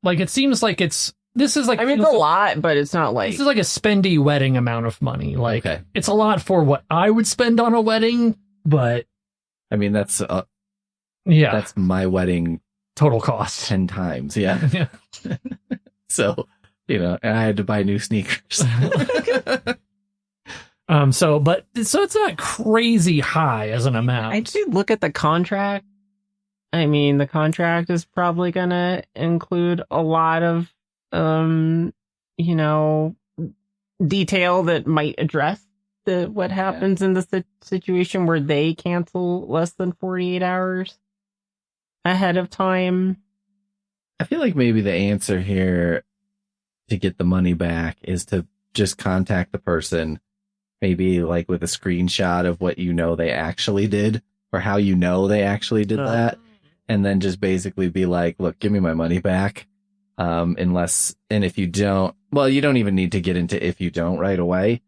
Like it seems like this is like. I mean, it's a lot, but it's not like this is like a spendy wedding amount of money. Like it's a lot for what I would spend on a wedding, but I mean that's Yeah. That's my wedding Total cost. 10 times. Yeah. Yeah. So, and I had to buy new sneakers. So it's not crazy high as an amount. I did look at the contract. I mean, the contract is probably going to include a lot of, detail that might address what happens in the situation where they cancel less than 48 hours ahead of time. I feel like maybe the answer here to get the money back is to just contact the person, maybe like with a screenshot of what they actually did or how they actually did that. And then just basically be like, look, give me my money back. And if you don't, well, you don't even need to get into if you don't right away.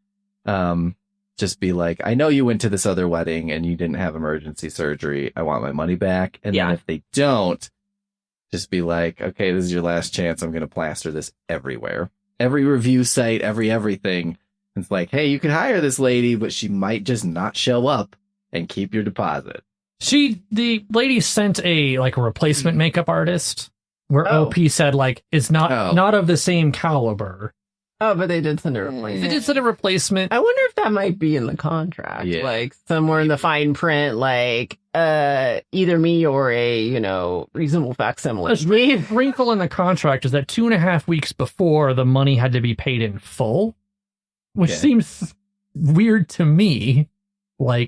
Just be like, I know you went to this other wedding and you didn't have emergency surgery. I want my money back. And then if they don't, just be like, okay, this is your last chance. I'm going to plaster this everywhere. Every review site, everything. It's like, hey, you could hire this lady, but she might just not show up and keep your deposit. The lady sent a replacement makeup artist where OP said is not of the same caliber. Oh, but they did send a replacement. They did send a replacement. I wonder if that might be in the contract. Yeah. Somewhere in the fine print, either me or a, reasonable facsimile. A wrinkle in the contract is that 2.5 weeks before the money had to be paid in full, which seems weird to me. I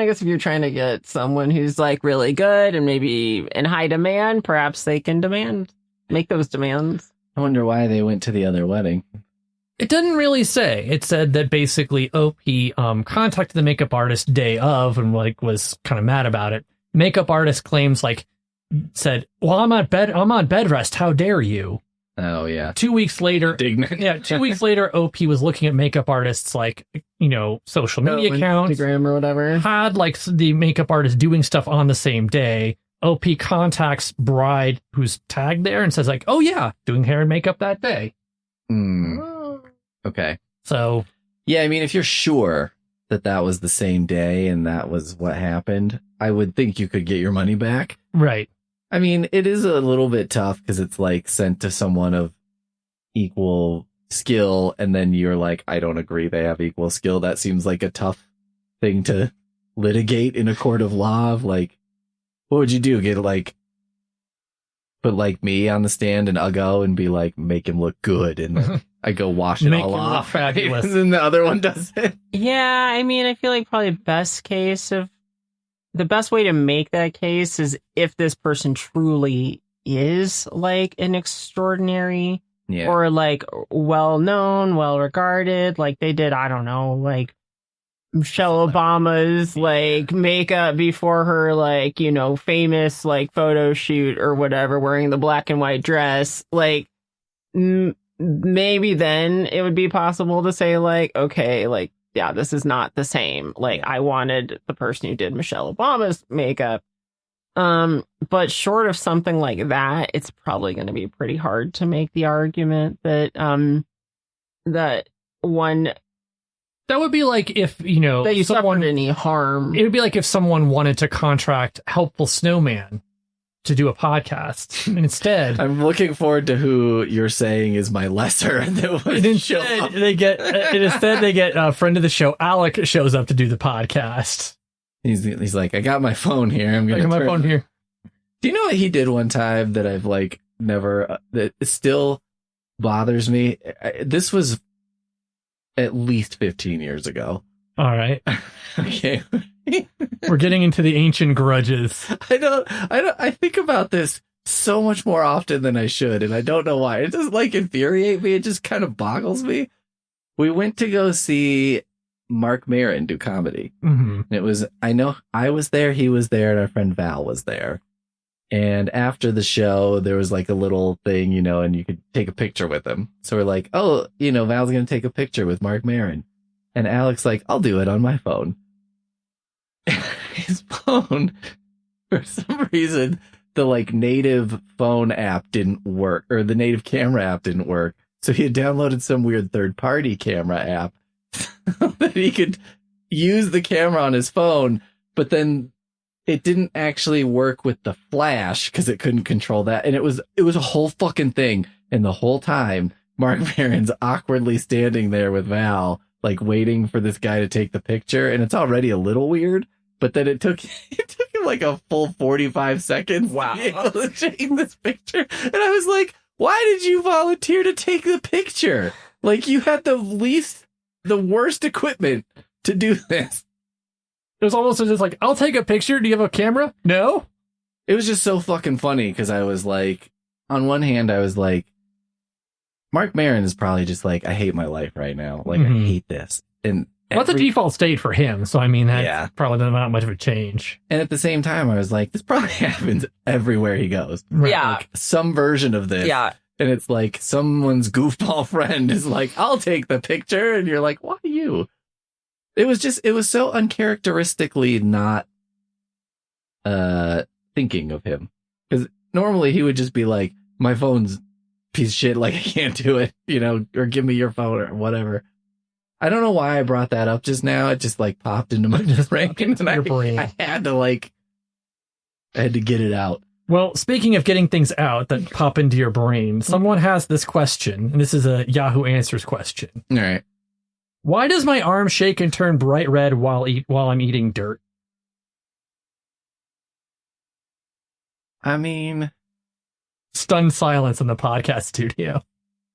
guess if you're trying to get someone who's really good and maybe in high demand, perhaps they can make those demands. I wonder why they went to the other wedding. It didn't really say. It said that basically OP contacted the makeup artist day of and was kind of mad about it. Makeup artist claims said, "Well, I'm on bed rest. How dare you?" Oh yeah. 2 weeks later, Indignant. Yeah, 2 weeks later, OP was looking at makeup artists social media accounts, Instagram or whatever. Had the makeup artist doing stuff on the same day. OP contacts bride who's tagged there and says oh yeah, doing hair and makeup that day. Okay. So yeah, if you're sure that was the same day and that was what happened, I would think you could get your money back. Right. It is a little bit tough because it's sent to someone of equal skill and then you're like, I don't agree they have equal skill. That seems like a tough thing to litigate in a court of law of what would you do? Get put me on the stand and I'll go and be make him look good and then I go wash it all off. Fabulous. And then the other one does it. Yeah, I feel like probably the best way to make that case is if this person truly is an extraordinary or well-known, well-regarded, they did, I don't know, Michelle Obama's makeup before her famous photo shoot or whatever, wearing the black and white dress, maybe then it would be possible to say okay, yeah, this is not the same. I wanted the person who did Michelle Obama's makeup. But short of something like that, it's probably going to be pretty hard to make the argument that one. That would be if, that you suffered any harm. It would be if someone wanted to contract Helpless Snowman to do a podcast. And instead, I'm looking forward to who you're saying is my lesser that would show up. They get a friend of the show, Alec, shows up to do the podcast. He's like, I got my phone here. I got my phone here. Do you know what he did one time that I've never, that still bothers me? This was at least 15 years ago. All right. Okay. We're getting into the ancient grudges. I think about this so much more often than I should, and I don't know why. It doesn't infuriate me. It just kind of boggles me. We went to go see Mark Maron do comedy. Mm-hmm. And it was, I was there, he was there, and our friend Val was there. And after the show, there was a little thing, and you could take a picture with him. So we're like, oh, Val's going to take a picture with Mark Maron. And Alex I'll do it on my phone. His phone, for some reason, the native phone app didn't work, or the native camera app didn't work. So he had downloaded some weird third-party camera app that he could use the camera on his phone, but then it didn't actually work with the flash because it couldn't control that. And it was a whole fucking thing. And the whole time, Mark Maron's awkwardly standing there with Val, like waiting for this guy to take the picture. And it's already a little weird, but then it took him like a full 45 seconds to be able to take this picture. And I was like, why did you volunteer to take the picture? Like, you had the worst equipment to do this. It was almost just like, I'll take a picture. Do you have a camera? No. It was just so fucking funny because I was like, on one hand, I was like, Mark Maron is probably just like, I hate my life right now. Like, I hate this. And that's a default state for him. So, I mean, that's probably not much of a change. And at the same time, I was like, this probably happens everywhere he goes. Right. Yeah. Like, some version of this. Yeah. And it's like someone's goofball friend is like, I'll take the picture. And you're like, why you? It was so uncharacteristically not thinking of him. Because normally he would just be like, my phone's a piece of shit, like I can't do it, or give me your phone or whatever. I don't know why I brought that up just now. It just like popped into my brain. I had to get it out. Well, speaking of getting things out that pop into your brain, someone has this question, and this is a Yahoo Answers question. All right. Why does my arm shake and turn bright red while I'm eating dirt? I mean, stunned silence in the podcast studio.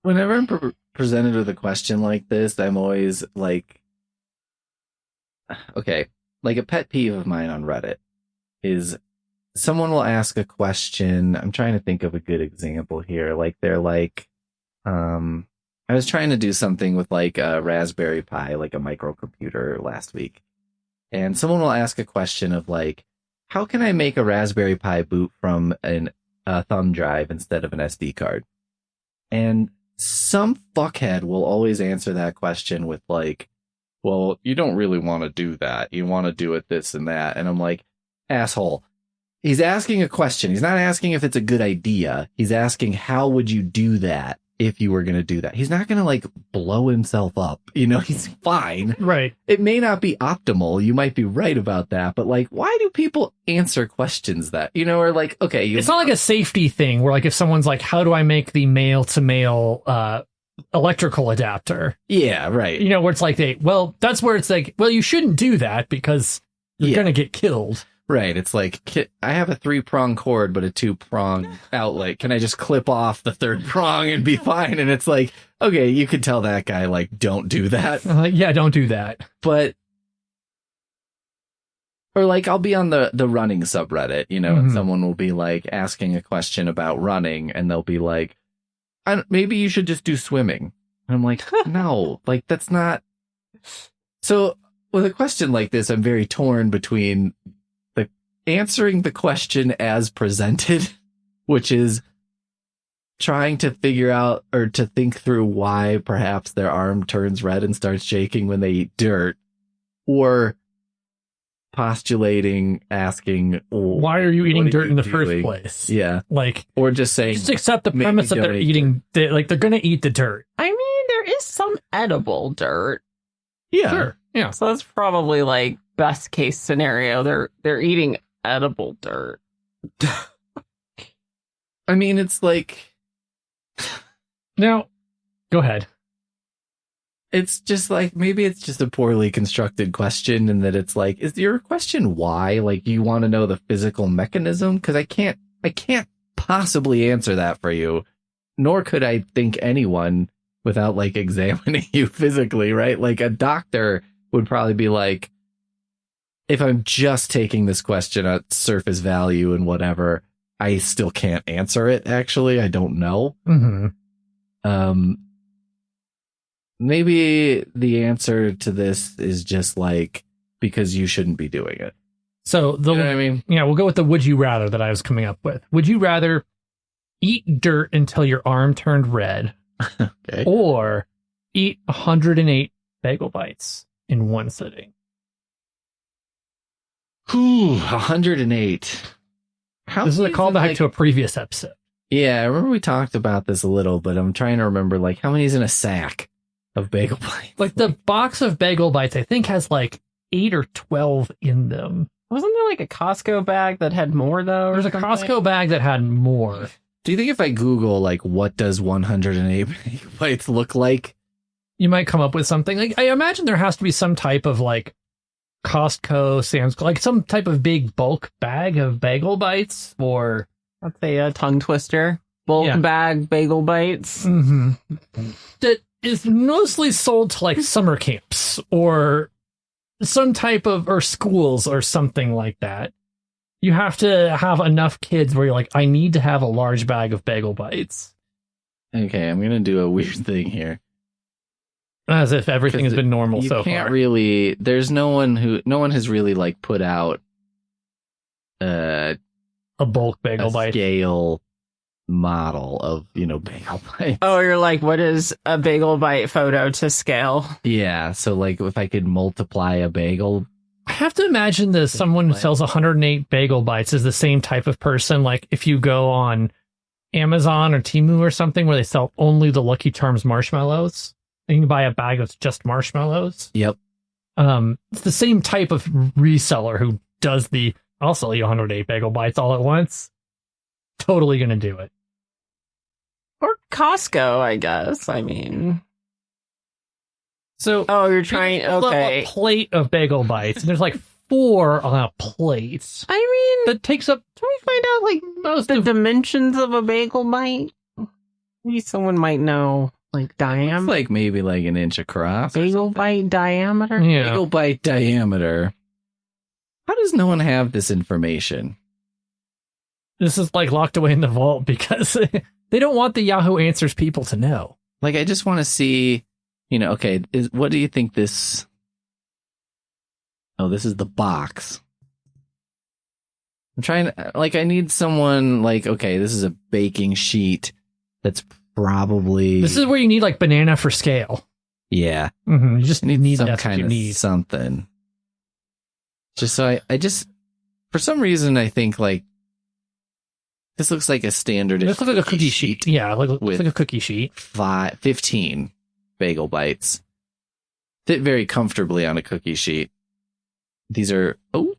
Whenever I'm presented with a question like this, I'm always like, okay, like a pet peeve of mine on Reddit is someone will ask a question. I'm trying to think of a good example here. Like they're like, I was trying to do something with like a Raspberry Pi, like a microcomputer last week. And someone will ask a question of like, how can I make a Raspberry Pi boot from a thumb drive instead of an SD card? And some fuckhead will always answer that question with like, well, you don't really want to do that. You want to do it this and that. And I'm like, asshole. He's asking a question. He's not asking if it's a good idea. He's asking, how would you do that if you were going to do that? He's not going to like blow himself up. He's fine. Right. It may not be optimal. You might be right about that. But like, why do people answer questions that, or like, okay. It's not like a safety thing where like if someone's like, how do I make the male to male electrical adapter? Yeah, right. Where it's like, that's where it's like, well, you shouldn't do that because you're going to get killed. Right. It's like, I have a 3-prong cord, but a 2-prong outlet. Can I just clip off the 3rd prong and be fine? And it's like, okay, you could tell that guy, like, don't do that. Yeah, don't do that. But, or like, I'll be on the running subreddit, and someone will be like asking a question about running and they'll be like, maybe you should just do swimming. And I'm like, no, like, that's not. So with a question like this, I'm very torn between answering the question as presented, which is trying to figure out or to think through why perhaps their arm turns red and starts shaking when they eat dirt, or postulating, asking, why are you eating dirt in the first place? Yeah. Like, or just saying, just accept the premise that they're eating, they're going to eat the dirt. I mean, there is some edible dirt. Yeah. Sure. Yeah. So that's probably like best case scenario. They're eating edible dirt. I mean, it's like, now go ahead. It's just like, maybe it's just a poorly constructed question, and that it's like, is your question why? Like, you want to know the physical mechanism? Because I can't possibly answer that for you, nor could I think anyone without like examining you physically, right? Like a doctor would probably be like, if I'm just taking this question at surface value and whatever, I still can't answer it. Actually, I don't know. Maybe the answer to this is just like, because you shouldn't be doing it. So you know what I mean? Yeah, we'll go with the would you rather that I was coming up with. Would you rather eat dirt until your arm turned red, okay, or eat 108 bagel bites in one sitting? 108. This is a callback to a previous episode. Yeah, I remember we talked about this a little, but I'm trying to remember like how many's in a sack of bagel bites. Like the box of bagel bites, I think has like 8 or 12 in them. Wasn't there like a Costco bag that had more though? There's a Costco bag that had more. Do you think if I Google, like, what does 108 megabytes look like? You might come up with something. Like, I imagine there has to be some type of, like, Costco, Sam's, like, some type of big bulk bag of bagel bites, or... Let's say a tongue twister. Bulk bag bagel bites. Mm-hmm. That is mostly sold to, like, summer camps, or some type of... or schools, or something like that. You have to have enough kids where you're like, I need to have a large bag of bagel bites. Okay, I'm gonna do a weird thing here. As if everything has been normal so far. You can't really. There's no one has really like put out a bulk bagel bite scale model of bagel bites. Oh, you're like, what is a bagel bite photo to scale? Yeah, so like if I could multiply a bagel. I have to imagine that someone who sells 108 bagel bites is the same type of person. Like if you go on Amazon or Temu or something where they sell only the Lucky Charms marshmallows, and you can buy a bag of just marshmallows. Yep. It's the same type of reseller who does I'll sell you 108 bagel bites all at once. Totally gonna do it. Or Costco, I guess. I mean... So, you're trying. Okay, a plate of bagel bites. And there's like 4 on a plate. I mean, that takes up. Can we find out like most the dimensions of a bagel bite? Maybe someone might know, like diameter. It's like maybe like an inch across. Bagel bite diameter. Yeah. Bagel bite diameter. How does no one have this information? This is like locked away in the vault because they don't want the Yahoo Answers people to know. Like, I just want to see. Okay, what do you think this... Oh, this is the box. I'm trying to... Like, I need someone, like, okay, this is a baking sheet that's probably... This is where you need, like, banana for scale. Yeah. Mm-hmm. You just need some kind of something. Just so I just... For some reason, I think, like, this looks like a standard... This looks like a cookie sheet. Yeah, looks like a cookie sheet. 15 bagel bites fit very comfortably on a cookie sheet. These are 1,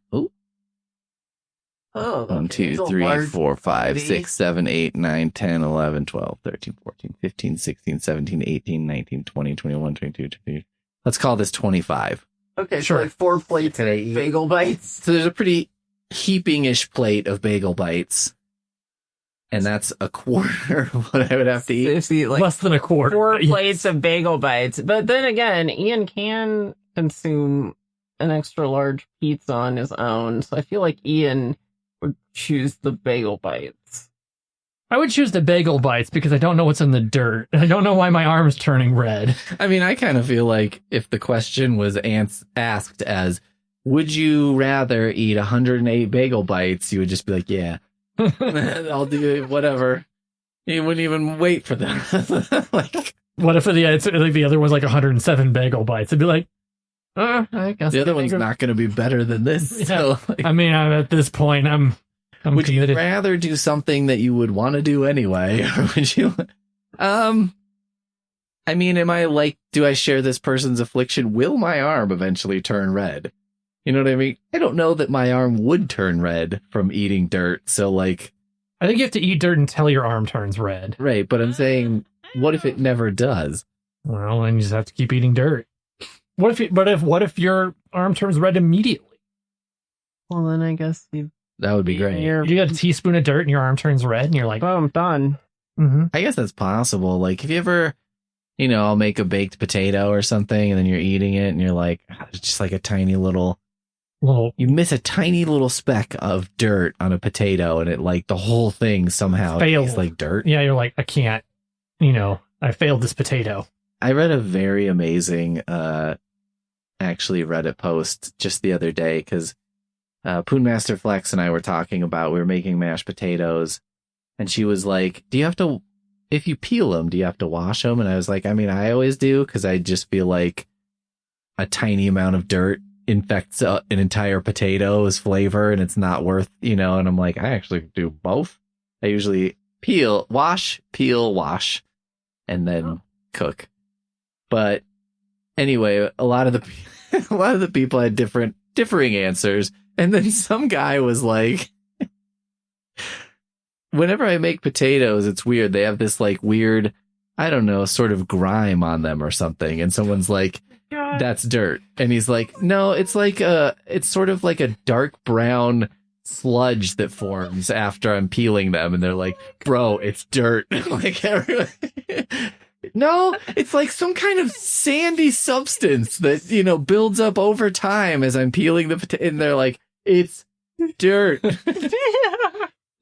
2, 3, 4, 5, 6, 7, 8, 9, 10, 11, 12, 13, 14, 15, 16, 17, 18, 19, 20, 21, 22, 23. Let's call this 25. Okay, sure. So like 4 plates of bagel bites. So there's a pretty heaping-ish plate of bagel bites. And that's a quarter of what I would have to eat. See, like less than a quarter. 4 plates of bagel bites. But then again, Ian can consume an extra large pizza on his own. So I feel like Ian would choose the bagel bites. I would choose the bagel bites because I don't know what's in the dirt. I don't know why my arm's turning red. I mean, I kind of feel like if the question was asked as, would you rather eat 108 bagel bites? You would just be like, yeah. I'll do whatever. You wouldn't even wait for that. Like, what if the other was like 107 bagel bites? It'd be like, I guess the other one's not going to be better than this. Yeah. So, like, I mean, at this point, I'm would committed. you rather do something that you would want to do anyway, or would you? I mean, am I like, do I share this person's affliction? Will my arm eventually turn red? You know what I mean? I don't know that my arm would turn red from eating dirt. So, like, I think you have to eat dirt until your arm turns red. Right, but I'm saying, what if it never does? Well, then you just have to keep eating dirt. What if your arm turns red immediately? Well, then I guess That would be great. You get a teaspoon of dirt and your arm turns red, and you're like, boom, done. Mm-hmm. I guess that's possible. Like, if you ever, I'll make a baked potato or something, and then you're eating it, and you're like, it's just like a tiny little. You miss a tiny little speck of dirt on a potato, and it like the whole thing somehow tastes like dirt. Yeah, you're like, I can't. I failed this potato. I read a very amazing, actually Reddit post just the other day because Poonmaster Flex and I were talking about we were making mashed potatoes, and she was like, "Do you have to? If you peel them, do you have to wash them?" And I was like, "I mean, I always do because I just feel like a tiny amount of dirt infects an entire potato's flavor and it's not worth, And I'm like, I actually do both. I usually peel, wash, and then cook. But anyway, a lot of the people had different differing answers. And then some guy was like, whenever I make potatoes, it's weird. They have this like weird, I don't know, sort of grime on them or something. And someone's like, that's dirt. And he's like, no, it's sort of like a dark brown sludge that forms after I'm peeling them. And they're like, bro, it's dirt. Like, everyone. No, it's like some kind of sandy substance that, you know, builds up over time as I'm peeling the potato. And they're like, it's dirt.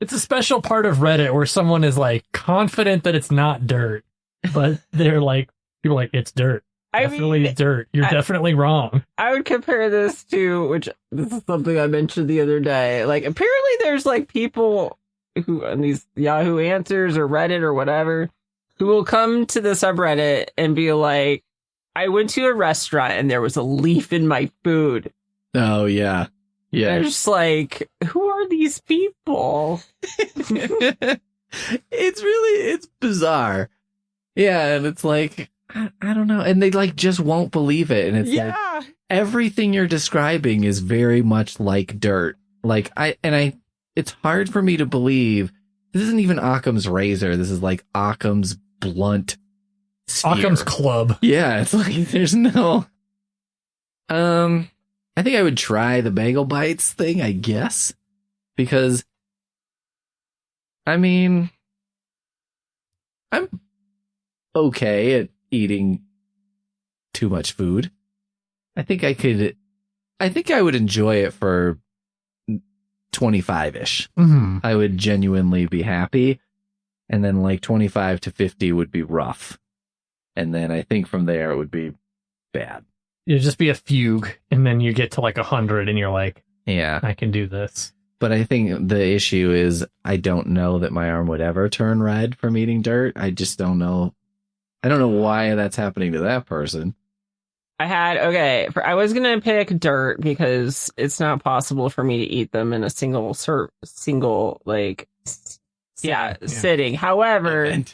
It's a special part of Reddit where someone is like confident that it's not dirt, but they're like, people are like, it's dirt. Definitely dirt. You're definitely wrong. I would compare this to, which this is something I mentioned the other day. Like, apparently there's like people who on these Yahoo Answers or Reddit or whatever who will come to the subreddit and be like, I went to a restaurant and there was a leaf in my food. Oh, yeah. Yeah. They're just like, who are these people? It's bizarre. Yeah. And it's like, I don't know. And they like just won't believe it. And it's like everything you're describing is very much like dirt. Like it's hard for me to believe this isn't even Occam's razor. This is like Occam's blunt sphere. Occam's club. Yeah. It's like there's no, I think I would try the bagel bites thing, I guess, because I mean, I'm okay at eating too much food. I think I would enjoy it for 25-ish. Mm-hmm. I would genuinely be happy. And then like 25 to 50 would be rough. And then I think from there it would be bad. It'd just be a fugue, and then you get to like 100 and you're like, yeah, I can do this. But I think the issue is I don't know that my arm would ever turn red from eating dirt. I just don't know. I don't know why that's happening to that person. I was going to pick dirt because it's not possible for me to eat them in a single sitting. However, I don't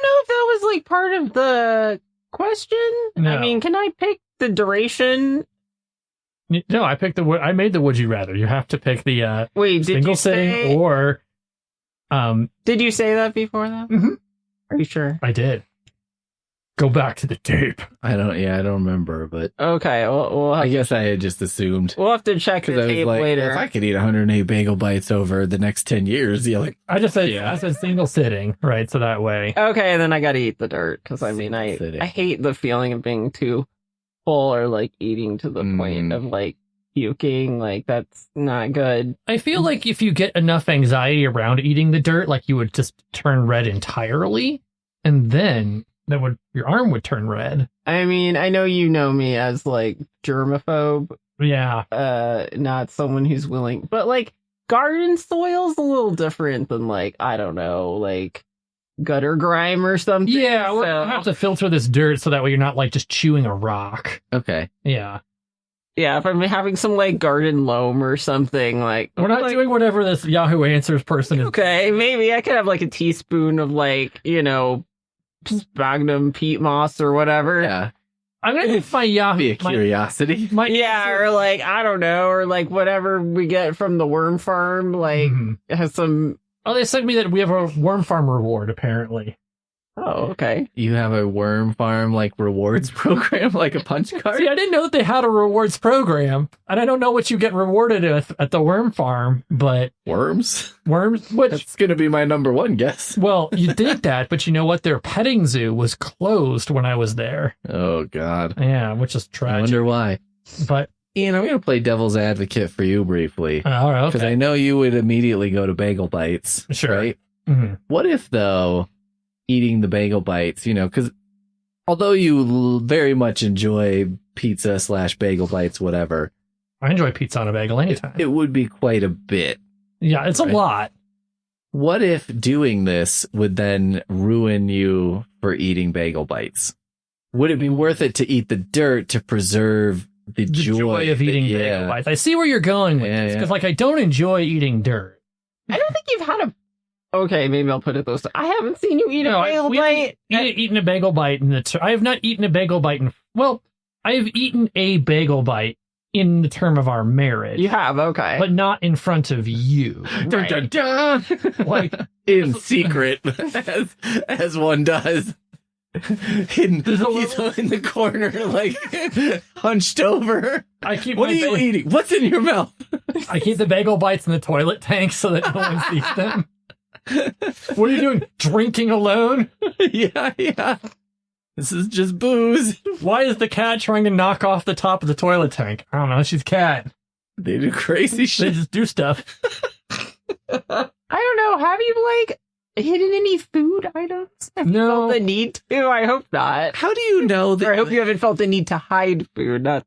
know if that was like part of the question. No. I mean, can I pick the duration? No, I made the would you rather. You have to pick the single sitting or Did you say that before though? Mm-hmm. Are you sure? I did. Go back to the tape. I don't remember, but okay. I guess I had just assumed. We'll have to check the tape later. If I could eat 108 bagel bites over the next 10 years, I said single sitting, right? So that way. Okay, then I got to eat the dirt because I mean, I hate the feeling of being too full or like eating to the point of like puking. Like that's not good. I feel like if you get enough anxiety around eating the dirt, like you would just turn red entirely, and then your arm would turn red. I mean, I know you know me as like germaphobe. Yeah. Not someone who's willing, but like garden soil's a little different than like, I don't know, like gutter grime or something. Yeah, we'll have to filter this dirt so that way you're not like just chewing a rock. Okay. Yeah. Yeah, if I'm having some like garden loam or something, like we're not doing whatever this Yahoo Answers person is. Okay, maybe I could have like a teaspoon of like, you know, sphagnum peat moss or whatever. Yeah. I'm gonna get my Yahoo. Be a curiosity. Or like I don't know, or like whatever we get from the worm farm, like has some. Oh, they sent me that we have a worm farm reward apparently. Oh, okay. You have a worm farm like rewards program, like a punch card? See, I didn't know that they had a rewards program, and I don't know what you get rewarded with at the worm farm, but worms, which that's gonna be my number one guess. Well, you did that, but you know what? Their petting zoo was closed when I was there. Oh God. Yeah, which is tragic. I wonder why. But Ian, I'm gonna play devil's advocate for you briefly. All right, because I know you would immediately go to bagel bites. Sure. Right? Mm-hmm. What if though? Eating the bagel bites, you know, because although you very much enjoy pizza / bagel bites, whatever. I enjoy pizza on a bagel anytime. It would be quite a bit. Yeah, it's right? A lot. What if doing this would then ruin you for eating bagel bites? Would it be worth it to eat the dirt to preserve the joy of eating bagel bites? I see where you're going with this, because like I don't enjoy eating dirt. I don't think you've had a. Okay, maybe I'll put it those. I haven't seen you eat a bagel bite. Eaten a bagel bite I have not eaten a bagel bite I have eaten a bagel bite in the term of our marriage. You have, okay. But not in front of you. Dun, dun, dun. Like, in secret, as one does. He's in the corner, like hunched over. What are you eating? What's in your mouth? I keep the bagel bites in the toilet tank so that no one sees them. What are you doing? Drinking alone? Yeah. This is just booze. Why is the cat trying to knock off the top of the toilet tank? I don't know. She's a cat. They do crazy shit. They just do stuff. I don't know. Have you, like, hidden any food items? Have you felt the need to? I hope not. How do you know that? Or I hope you haven't felt the need to hide food, not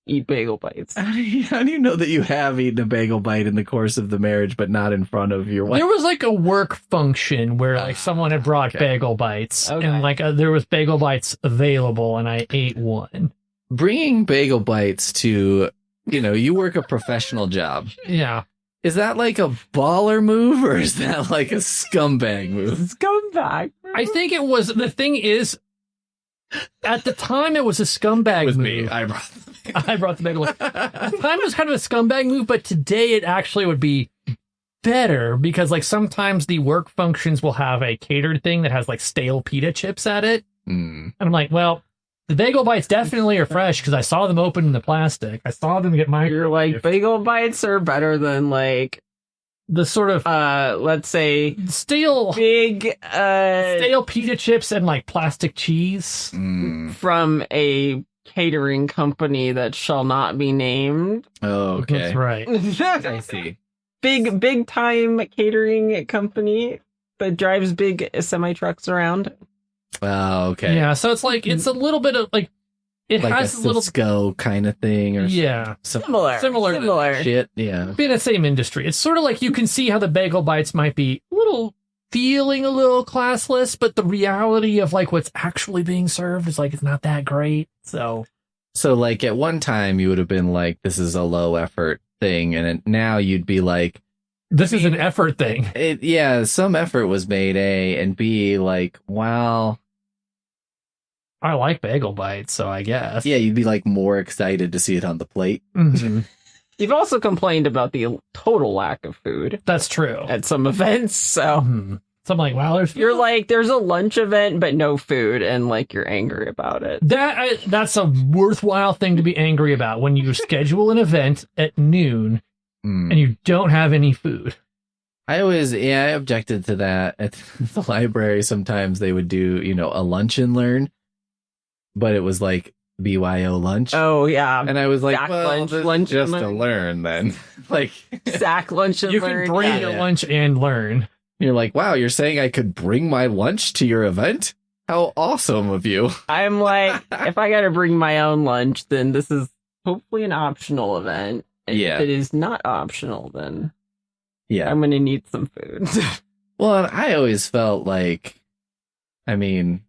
eat bagel bites. How do you know that you have eaten a bagel bite in the course of the marriage, but not in front of your wife? There was like a work function where like someone had brought bagel bites, and like there was bagel bites available, and I ate one. Bringing bagel bites to, you work a professional job. Yeah. Is that like a baller move, or is that like a scumbag move? Scumbag. I think it was. The thing is, at the time, it was a scumbag move. Me, I brought the bagel. At the time, it was kind of a scumbag move, but today it actually would be better because, like, sometimes the work functions will have a catered thing that has like stale pita chips at it, and I'm like, well, the bagel bites definitely are fresh because I saw them open in the plastic. I saw them get my. You're like, bagel bites are better than like the sort of let's say stale pita chips and like plastic cheese from a catering company that shall not be named. Oh, okay. That's right. I see. Big time catering company that drives big semi trucks around. Oh, okay. Yeah, so it's like it's a little bit of like it like has a little Cisco kind of thing, or similar shit. Yeah, be in the same industry. It's sort of like you can see how the bagel bites might be feeling a little classless, but the reality of like what's actually being served is like it's not that great. So like at one time you would have been like, this is a low effort thing, and now you'd be like, this is an effort thing. Some effort was made, A, and B, like, wow. I like bagel bites, so I guess. Yeah, you'd be like more excited to see it on the plate. Mm-hmm. You've also complained about the total lack of food. That's true. At some events, so. Mm-hmm. So I'm like, wow, you're like, there's a lunch event, but no food, and like you're angry about it. That's a worthwhile thing to be angry about when you schedule an event at noon and you don't have any food. I objected to that at the library. Sometimes they would do, a lunch and learn, but it was like BYO lunch. Oh yeah, and I was like, Sack lunch just to learn then. Like sack lunch and learn. You can bring your lunch and learn. You're like, wow, you're saying I could bring my lunch to your event? How awesome of you. I'm like, if I gotta bring my own lunch, then this is hopefully an optional event. And if it is not optional, then I'm gonna need some food. Well, and I always felt like, well,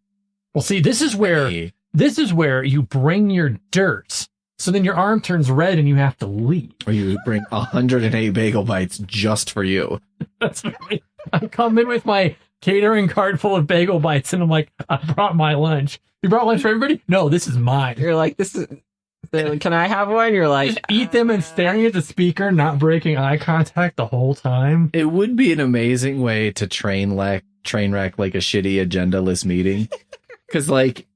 see, this is where you bring your dirt. So then your arm turns red and you have to leave. Or you bring 108 bagel bites just for you. That's right. I come in with my catering cart full of bagel bites and I'm like, I brought my lunch. You brought lunch for everybody? No, this is mine. You're like, can I have one? You're like, just eat them and staring at the speaker, not breaking eye contact the whole time. It would be an amazing way to train wreck like a shitty agendaless meeting. Because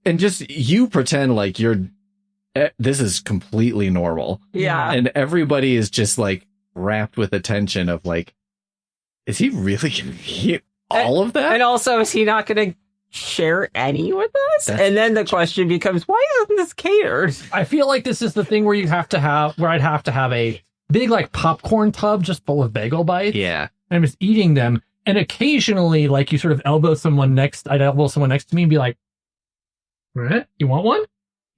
and just you pretend like this is completely normal. Yeah. And everybody is just like wrapped with attention of like, is he really going to eat all of that? And also, is he not going to share any with us? And then the question becomes, why isn't this catered? I feel like this is the thing where I'd have to have a big like popcorn tub just full of bagel bites. Yeah. And I'm just eating them. And occasionally, like, you sort of I'd elbow someone next to me and be like, "Right, you want one?"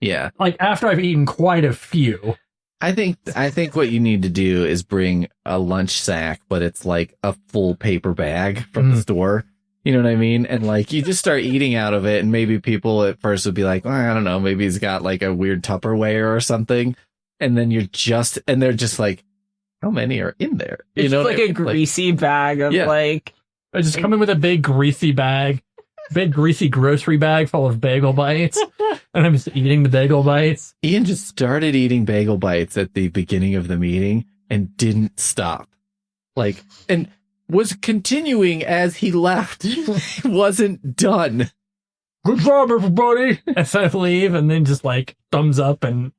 Yeah. Like after I've eaten quite a few. I think what you need to do is bring a lunch sack, but it's like a full paper bag from the store. You know what I mean? And like you just start eating out of it, and maybe people at first would be like, well, I don't know, maybe he's got like a weird Tupperware or something. And then they're just like, how many are in there? It's like a greasy bag of like. I just come in with a big greasy bag, big greasy grocery bag full of bagel bites. And I'm just eating the bagel bites. Ian just started eating bagel bites at the beginning of the meeting and didn't stop. Like, and was continuing as he left. He wasn't done. Good job, everybody. As I leave, and then just like thumbs up and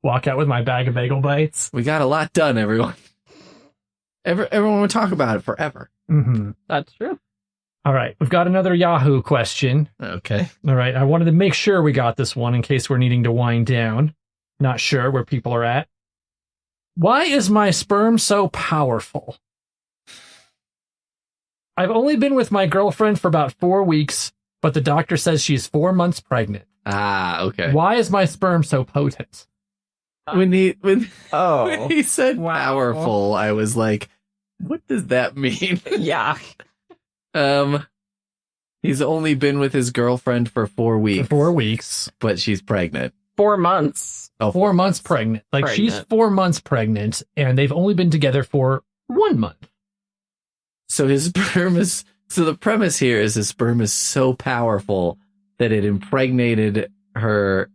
walk out with my bag of bagel bites. We got a lot done, everyone. Everyone will talk about it forever. Mm-hmm. That's true. All right, we've got another Yahoo question. Okay. All right, I wanted to make sure we got this one in case we're needing to wind down. Not sure where people are at. Why is my sperm so powerful? I've only been with my girlfriend for about 4 weeks, but the doctor says she's 4 months pregnant. Ah, okay. Why is my sperm so potent? When he Oh, said wow. powerful, I was like, what does that mean? yeah. He's only been with his girlfriend for 4 weeks. 4 weeks. But she's pregnant. 4 months. Oh, 4 months pregnant. Like she's Pregnant. 4 months pregnant, and they've only been together for 1 month. So his sperm is. So the premise here is his sperm is so powerful that it impregnated her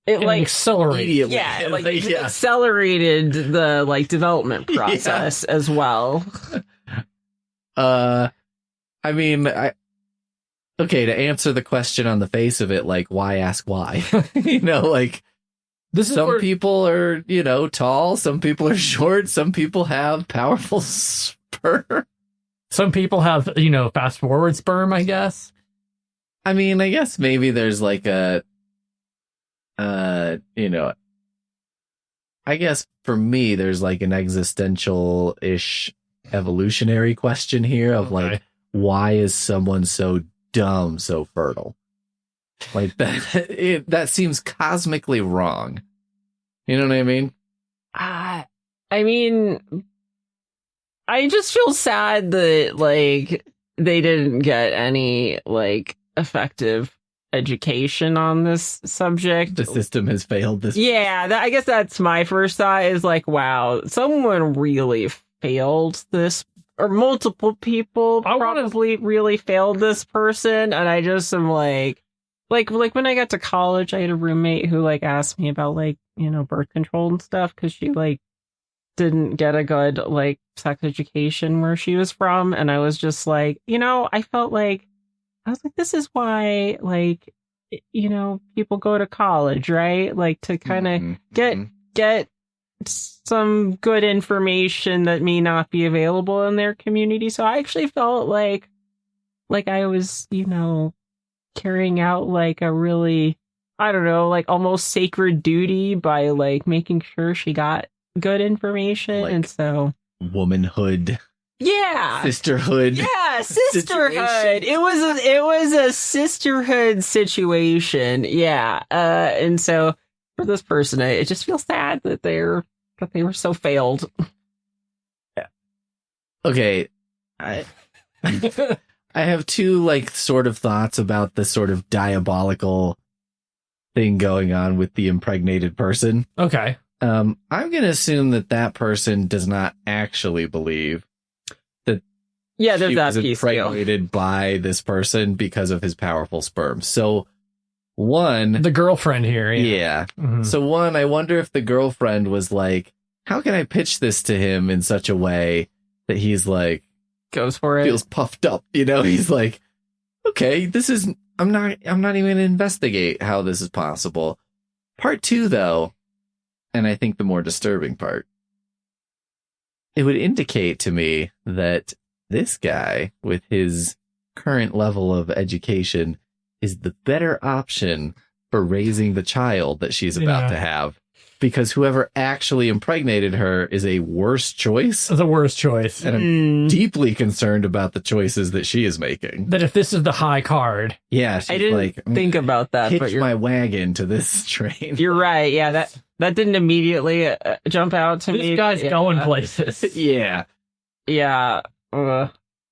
It And like accelerate. immediately. yeah, like yeah. accelerated the like development process as well. I mean, okay, to answer the question on the face of it, like, why ask why? You know, like, This is some where, people are, you know, tall, some people are short, some people have powerful sperm. some people have, fast forward sperm, I guess. I mean, I guess maybe there's like I guess for me, there's like an existential-ish evolutionary question here of like, why is someone so dumb, so fertile? Like that, that seems cosmically wrong. You know what I mean? I mean, I just feel sad that like they didn't get any like effective education on this subject. The system has failed this. Yeah, I guess that's my first thought is like, wow, someone really failed this, or multiple people probably really failed this person. And I just am like when I got to college, I had a roommate who like asked me about like, birth control and stuff because she like didn't get a good like sex education where she was from. And I was just like, I felt like, I was like, this is why, like, people go to college, right? Like to kind of get some good information that may not be available in their community. So I actually felt like I was, carrying out like a really, I don't know, like almost sacred duty by like making sure she got good information. Like and so womanhood. yeah. Sisterhood. Yeah, sisterhood. It was a sisterhood situation. Yeah. And so for this person, it just feels sad that they were so failed. Okay. I have two like sort of thoughts about the sort of diabolical thing going on with the impregnated person. Okay. I'm going to assume that person does not actually believe Yeah, there's she that was piece. Too. impregnated by this person because of his powerful sperm. So one, The girlfriend here. yeah. Mhm. So one, I wonder if the girlfriend was like, how can I pitch this to him in such a way that he's like, Goes for it. feels puffed up, he's like, okay, I'm not even going to investigate how this is possible. Part two, though, and I think the more disturbing part, it would indicate to me that this guy with his current level of education is the better option for raising the child that she's about to have, because whoever actually impregnated her is a worse choice. The worst choice. And I'm deeply concerned about the choices that she is making. That if this is the high card. Yeah, she's I didn't like, think about that, but hitch my wagon to this train. you're right. Yeah, that didn't immediately jump out to me. This guy's going places. Yeah. Yeah,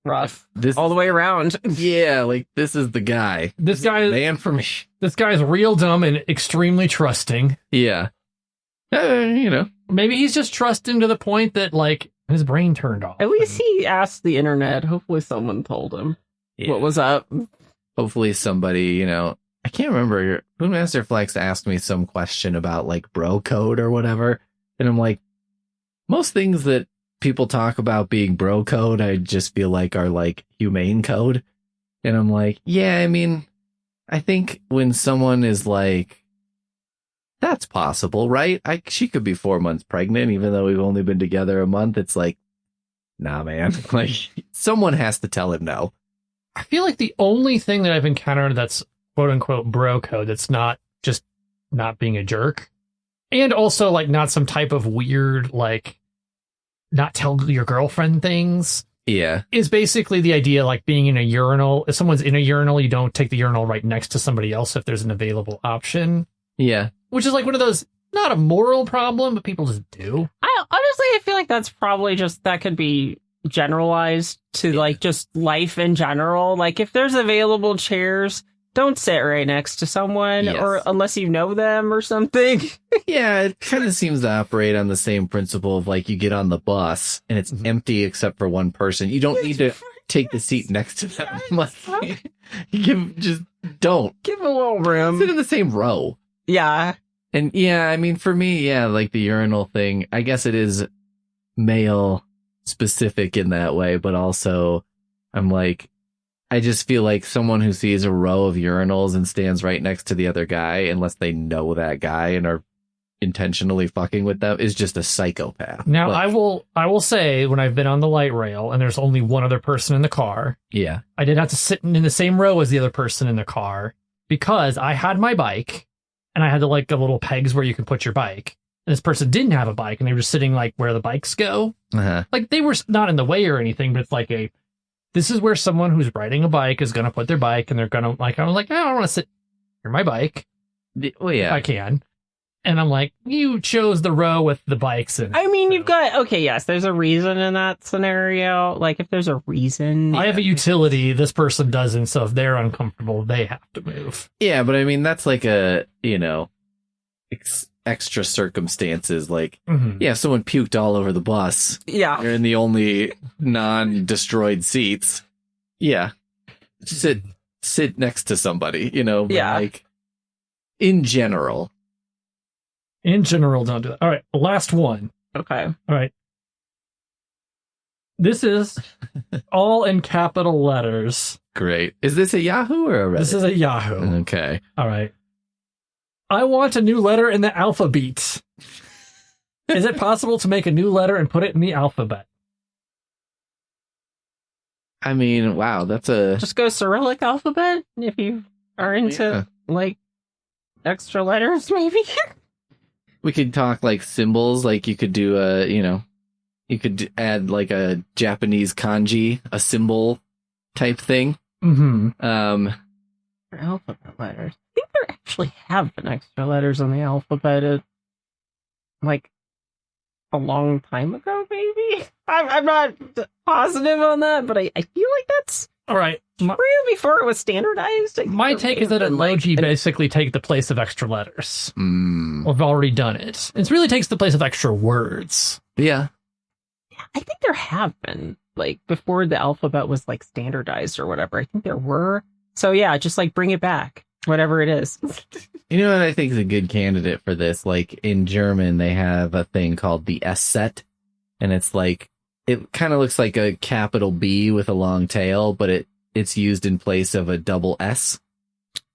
rough This all the way around. Yeah, like this is the guy. This guy, Man for me. this guy's real dumb and extremely trusting. Yeah. Maybe he's just trusting to the point that like his brain turned off. At least he asked the internet. Hopefully someone told him Yeah. what was up. Hopefully somebody, I can't remember. Boonmaster Flex asked me some question about like bro code or whatever. And I'm like, most things that people talk about being bro code, I just feel like are like humane code. And I'm like, yeah, I mean, I think when someone is like, that's possible, right? She could be 4 months pregnant, even though we've only been together a month. It's like, nah, man. Like, someone has to tell him no. I feel like the only thing that I've encountered that's quote unquote bro code that's not just not being a jerk, and also like not some type of weird like not tell your girlfriend things. Yeah. Is basically the idea like being in a urinal. If someone's in a urinal, you don't take the urinal right next to somebody else if there's an available option. Yeah. Which is like one of those, not a moral problem, but people just do. I feel like that's probably just, that could be generalized to like just life in general. Like if there's available chairs, don't sit right next to someone, Yes. or unless you know them or something. Yeah, it kind of seems to operate on the same principle of like you get on the bus and it's empty except for one person. You don't need to take the seat next to them. Like, don't. Give a little room. Sit in the same row. Yeah. And yeah, I mean, for me, yeah, like the urinal thing, I guess it is male specific in that way, but also I'm like, I just feel like someone who sees a row of urinals and stands right next to the other guy, unless they know that guy and are intentionally fucking with them, is just a psychopath. Now, Like, I will say, when I've been on the light rail and there's only one other person in the car, yeah, I did have to sit in the same row as the other person in the car because I had my bike and I had the little pegs where you can put your bike. And this person didn't have a bike and they were sitting like where the bikes go. uh-huh. Like they were not in the way or anything, but it's like this is where someone who's riding a bike is going to put their bike, and they're going to I was like, I don't want to sit near my bike. Well, yeah, If I can. And I'm like, you chose the row with the bikes in it. I mean, you've got, okay, yes, there's a reason in that scenario. Like, if there's a reason. I have a utility, this person doesn't, so if they're uncomfortable, they have to move. yeah, but I mean, that's like a, extra circumstances. Like, yeah, if someone puked all over the bus, Yeah. you're in the only non-destroyed seats. Yeah, sit next to somebody, but Yeah. like in general. In general, don't do that. All right, last one. Okay. All right. This is all in capital letters. Great. Is this a Yahoo or a Reddit? This is a Yahoo. Okay. All right. I want a new letter in the alphabet. Is it possible to make a new letter and put it in the alphabet? I mean, wow, that's a... Just go Cyrillic alphabet if you are into, like, extra letters, maybe. We could talk like symbols, like you could do you could add like a Japanese kanji, a symbol type thing. Mm-hmm. Alphabet letters. I think there actually have been extra letters on the alphabet, like, a long time ago, maybe? I'm not positive on that, but I feel like that's All right. true before it was standardized. My take is that emoji like, basically take the place of extra letters. Mm. We've already done it. It really takes the place of extra words. Yeah. I think there have been, like, before the alphabet was, like, standardized or whatever. I think there were. So, yeah, just, like, bring it back, whatever it is. You know what I think is a good candidate for this? Like in German, they have a thing called the S set, and it's like, it kind of looks like a capital B with a long tail, but it's used in place of a double S.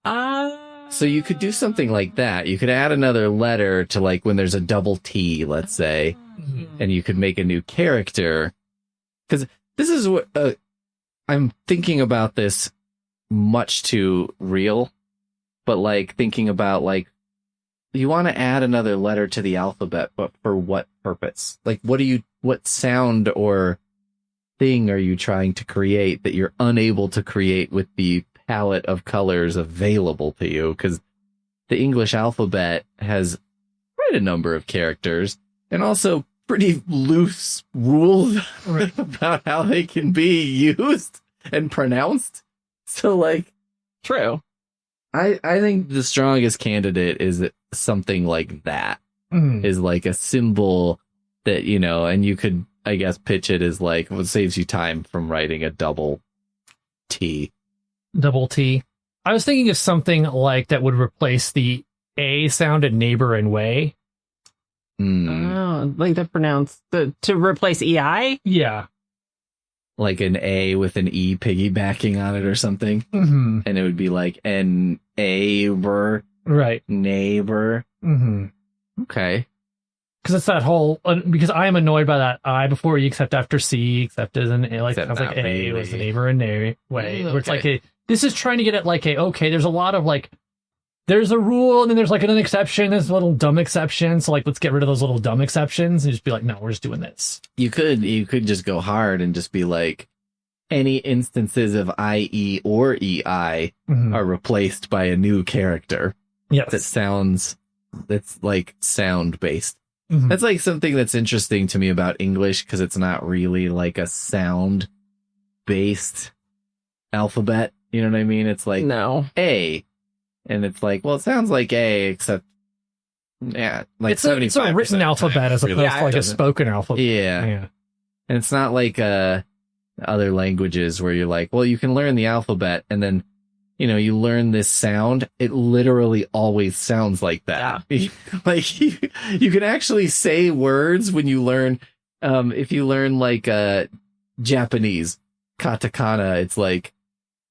So you could do something like that. You could add another letter to like when there's a double T, let's say, and you could make a new character. Because this is what I'm thinking about this much too real, but like thinking about like, you want to add another letter to the alphabet, but for what purpose? Like, what sound or thing are you trying to create that you're unable to create with the palette of colors available to you? Because the English alphabet has quite a number of characters and also pretty loose rules about how they can be used and pronounced. So, like, True. I think the strongest candidate is something like that. Is like a symbol that, and you could, I guess, pitch it as like what saves you time from writing a double T. Double T. I was thinking of something like that would replace the A sound in neighbor and way. Oh, like the pronounce to replace EI? Yeah. Like an A with an E piggybacking on it or something. Mm-hmm. And it would be like an neighbor. Right. Neighbor. Mm-hmm. Okay. Because it's that whole, because I am annoyed by that I before E except after C, except as an A, like, Except sounds like not A really. was the neighbor and way, where it's Okay. like this is trying to get at like okay, there's a lot of like, there's a rule and then there's like an exception, there's a little dumb exception, so like let's get rid of those little dumb exceptions and just be like, no, we're just doing this. You could just go hard and just be like, any instances of IE or EI Mhm. are replaced by a new character Yes. that's like sound based. Mhm. That's like something that's interesting to me about English because it's not really like a sound based alphabet. You know what I mean? It's like No. A, and it's like, well, it sounds like A, except yeah, like it's a 75% written of the alphabet time, as opposed really Yeah, to like a doesn't. spoken alphabet. Yeah. Yeah. And it's not like other languages where you're like, well, you can learn the alphabet and then, you know, you learn this sound. It literally always sounds like that. Like you can actually say words when you learn, if you learn like Japanese, katakana, it's like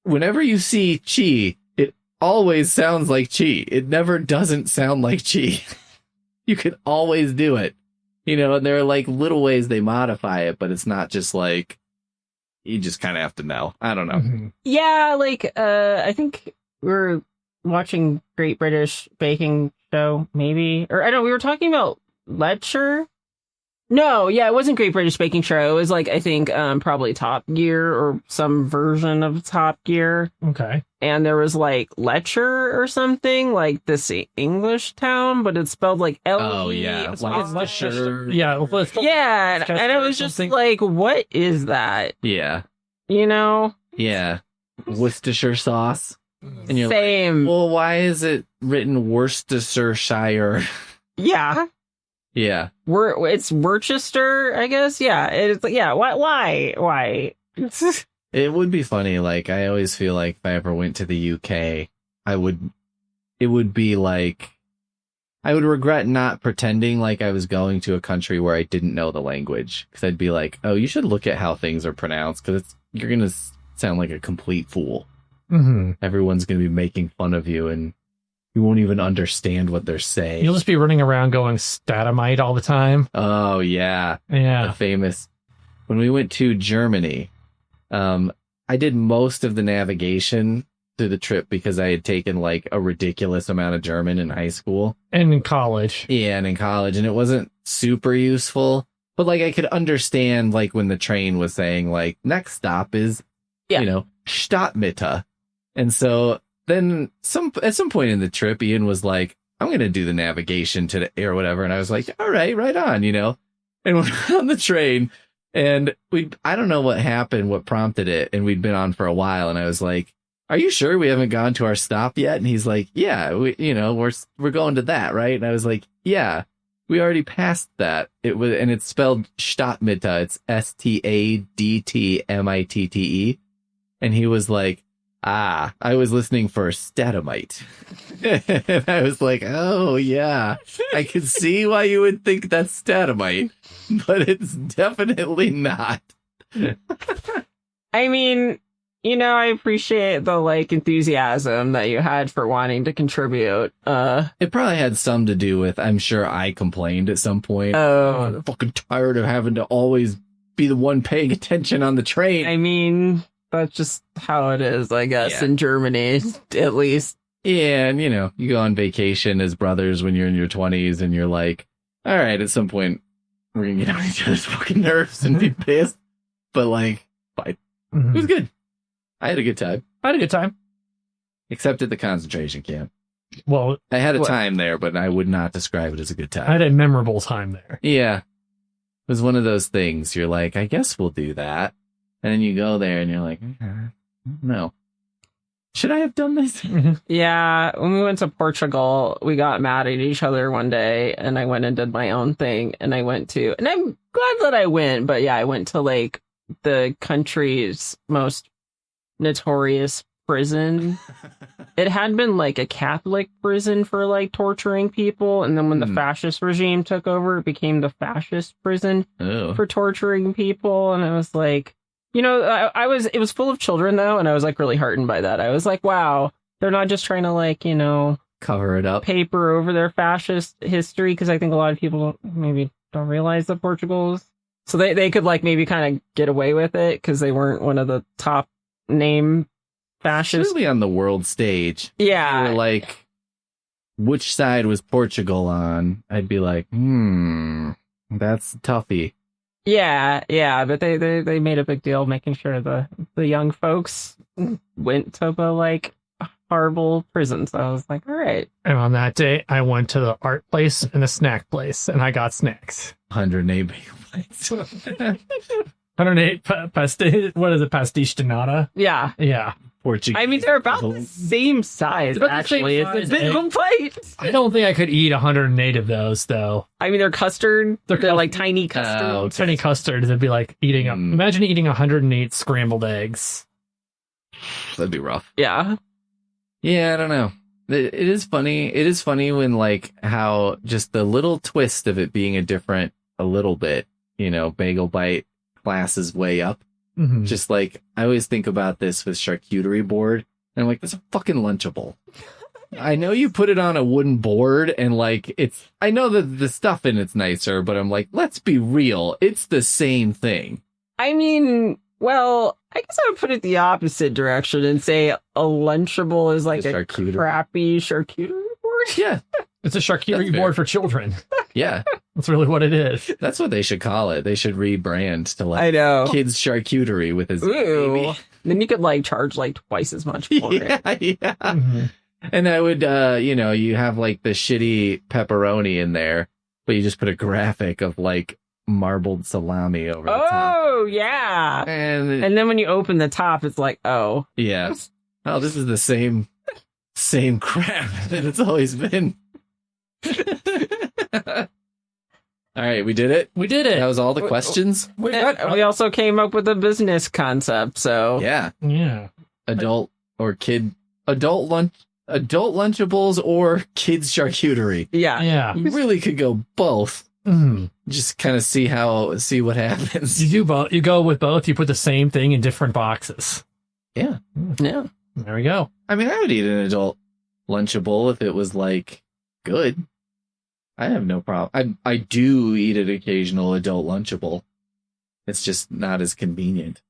whenever you see chi, it always sounds like chi. It never doesn't sound like chi. You can always do it. You know, and there are like little ways they modify it, but it's not just like, you just kind of have to know. I don't know. Mhm. Yeah, like I think we were watching Great British Baking Show, maybe, or I don't know. We were talking about lecture. No, yeah, it wasn't Great British Baking Show. It was like I think probably Top Gear or some version of Top Gear, Okay. and there was like lecture or something like this English town, but it's spelled like L. Oh, yeah. It's Like Leicestershire. Yeah. Well, it's- Yeah, and Chester it or was just something. like, what is that? Yeah. You know, Yeah. Worcestershire sauce. And you're same. like, well, why is it written Worcestershire? Yeah. Yeah. It's Worcester, I guess. Yeah, it's like, yeah. Why? It would be funny. Like, I always feel like if I ever went to the UK, it would be like, I would regret not pretending like I was going to a country where I didn't know the language. Because I'd be like, oh, you should look at how things are pronounced because you're going to sound like a complete fool. Mhm. Everyone's going to be making fun of you and you won't even understand what they're saying. You'll just be running around going statamite all the time. Oh, yeah. The Yeah. famous. When we went to Germany, I did most of the navigation through the trip because I had taken like a ridiculous amount of German in high school. And in college. Yeah, and in college, and it wasn't super useful, but like I could understand like when the train was saying like next stop is, Yeah. you know, Stadtmitte. And so then at some point in the trip, Ian was like, I'm going to do the navigation today or whatever. And I was like, all right, right on, you know, and we're on the train and I don't know what happened, what prompted it. And we'd been on for a while. And I was like, are you sure we haven't gone to our stop yet? And he's like, yeah, we're going to that. Right. And I was like, yeah, we already passed that. And it's spelled Stadtmitte. It's Stadtmitte. And he was like, I was listening for statamite. And I was like, oh, yeah, I can see why you would think that's statamite, but it's definitely not. I mean, you know, I appreciate the like enthusiasm that you had for wanting to contribute. It probably had some to do with, I'm sure I complained at some point. I'm fucking tired of having to always be the one paying attention on the train. I mean, that's just how it is, I guess, Yeah. in Germany, at least. Yeah, and you know, you go on vacation as brothers when you're in your 20s and you're like, all right, at some point, we're gonna get on each other's fucking nerves and be pissed. But like, fine. Mhm. It was good. I had a good time. I had a good time. Except at the concentration camp. Well, I had a What? time there, but I would not describe it as a good I time. had a memorable time there. Yeah. It was one of those things. You're like, I guess we'll do that. And then you go there and you're like, no. Should I have done this? Yeah, when we went to Portugal, we got mad at each other one day, and I went and did my own thing, and I'm glad that I went, but yeah, I went to like the country's most notorious prison. It had been like a Catholic prison for like torturing people, and then when the fascist regime took over, it became the fascist prison for torturing people. And it was like, you know, it was full of children though, and I was like really heartened by that. I was like, wow, they're not just trying to like, you know, cover it up, paper over their fascist history, because I think a lot of people maybe don't realize that Portugal's, so they could like maybe kind of get away with it because they weren't one of the top name fascists. Surely on the world stage. Yeah. They were like, which side was Portugal on? I'd be like, that's toughy. Yeah, but they made a big deal making sure the young folks went to the like horrible prison. So I was like, all right. And on that day, I went to the art place and the snack place, and I got snacks. 108 bagel bites. 108 pastiche. What is it? Pastiche de nata? Yeah. Yeah. Portuguese. I mean, they're about the same size, About the actually. same It's size, a big bite. I don't think I could eat 108 of those, though. I mean, they're custard. They're like tiny custard. Oh, Tiny custard. It'd be like eating imagine eating 108 scrambled eggs. That'd be rough. Yeah. Yeah, I don't know. It is funny. It is funny when like how just the little twist of it being a little bit, you know, bagel bite class is way up. Mm-hmm. Just like, I always think about this with charcuterie board, and I'm like, that's a fucking Lunchable. I know you put it on a wooden board, and like, I know that the stuff in it's nicer, but I'm like, let's be real. It's the same thing. I mean, well, I guess I would put it the opposite direction and say a Lunchable is like a crappy charcuterie board. Yeah. It's a charcuterie board for children. Yeah. That's really what it is. That's what they should call it. They should rebrand to like I know. kids charcuterie with his Ooh. baby. Then you could like charge like twice as much for it. Yeah. Mm-hmm. And I would, you know, you have like the shitty pepperoni in there, but you just put a graphic of like marbled salami over the top. Oh, yeah. And then when you open the top, it's like, oh. yeah. Oh, this is the same crap that it's always been. All right, we did it. We did it. That was all the questions. We also came up with a business concept, so. Yeah. Yeah. Adult Lunchables or kids charcuterie. Yeah. Yeah. You really could go both. Mm. Just kind of see what happens. You do both. You go with both. You put the same thing in different boxes. Yeah. Yeah. There we go. I mean, I would eat an adult Lunchable if it was like good. I have no problem. I do eat an occasional adult Lunchable. It's just not as convenient.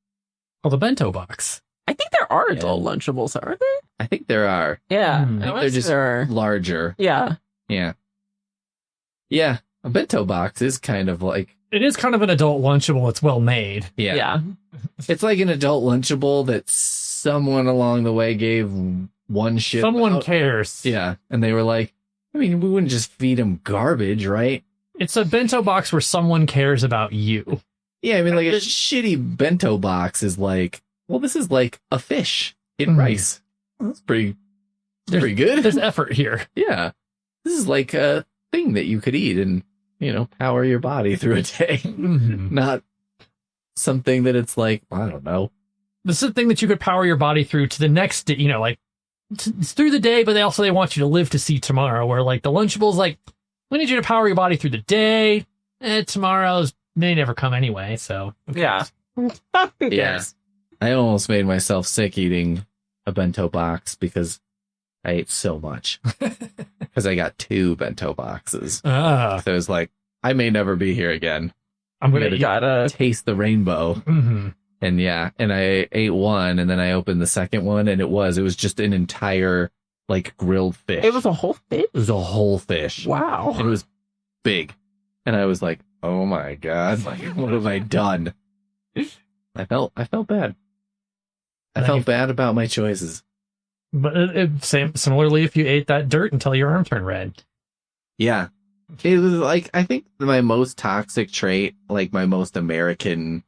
Well, the bento box. I think there are adult Lunchables, aren't there? I think there are. Yeah. Mm. I think they're just larger. Yeah. Yeah. Yeah. A bento box is kind of like... It is kind of an adult Lunchable. It's well made. Yeah. Yeah. It's like an adult Lunchable that someone along the way gave one shit Someone about. cares. Yeah. And they were like, I mean, we wouldn't just feed them garbage, right? It's a bento box where someone cares about you. Yeah, I mean, like a shitty bento box is like, well, this is like a fish in rice. That's pretty good. There's effort here. Yeah. This is like a thing that you could eat and, you know, power your body through a day. Mm-hmm. Not something that it's like, I don't know. This is a thing that you could power your body through to the next day, you know, like it's through the day, but they want you to live to see tomorrow, where like the Lunchable's like, we need you to power your body through the day. Tomorrow's may never come anyway, so. Yeah. Yes. I almost made myself sick eating a bento box because I ate so much. Because I got 2 bento boxes. So I was like, I may never be here again. I'm going to taste the rainbow. Mm-hmm. And yeah, and I ate one, and then I opened the second one, and it was just an entire, like, grilled fish. It was a whole fish? It was a whole fish. Wow. It was big. And I was like, oh my God, like, what have I done? I felt bad. I felt bad about my choices. But similarly, if you ate that dirt until your arm turned red. Yeah. It was like, I think my most toxic trait, like my most American,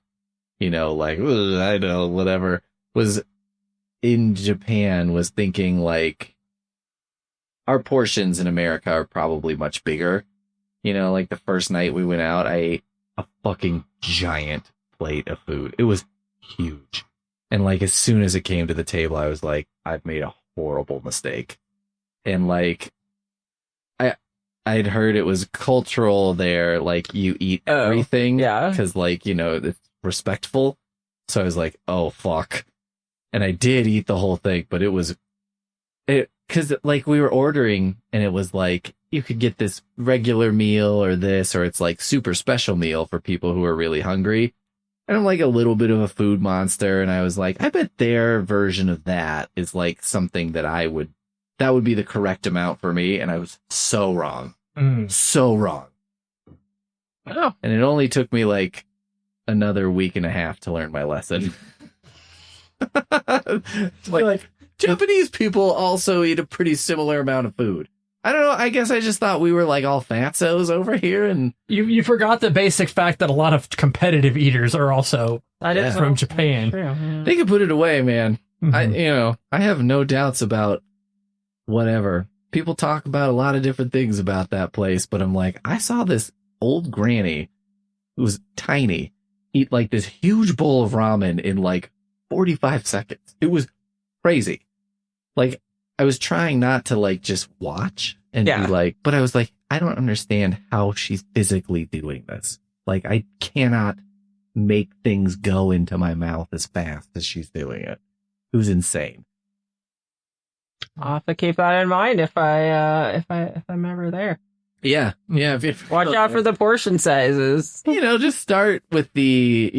you know, like, I know, whatever, was in Japan, was thinking like, our portions in America are probably much bigger. You know, like the first night we went out, I ate a fucking giant plate of food. It was huge. And like as soon as it came to the table, I was like, I've made a horrible mistake. And like I'd heard it was cultural there, like you eat everything. yeah. Because like, you know, it's respectful. So I was like, oh fuck. And I did eat the whole thing, but because like we were ordering and it was like you could get this regular meal or this, or it's like super special meal for people who are really hungry. And I'm like a little bit of a food monster. And I was like, I bet their version of that is like something that would be the correct amount for me. And I was so wrong. So wrong. Oh. And it only took me like another week and a half to learn my lesson. like Japanese people also eat a pretty similar amount of food. I don't know. I guess I just thought we were like all fatsos over here, and You forgot the basic fact that a lot of competitive eaters are also from Japan. True, yeah. they can put it away, man. Mhm. I have no doubts about whatever. People talk about a lot of different things about that place, but I'm like, I saw this old granny who was tiny eat like this huge bowl of ramen in like 45 seconds. It was crazy. Like, I was trying not to like just watch and be like, but I was like, I don't understand how she's physically doing this. Like, I cannot make things go into my mouth as fast as she's doing it. It was insane. I'll have to keep that in mind if I'm ever there. Yeah. Yeah. If Watch out for the portion sizes. just start with the,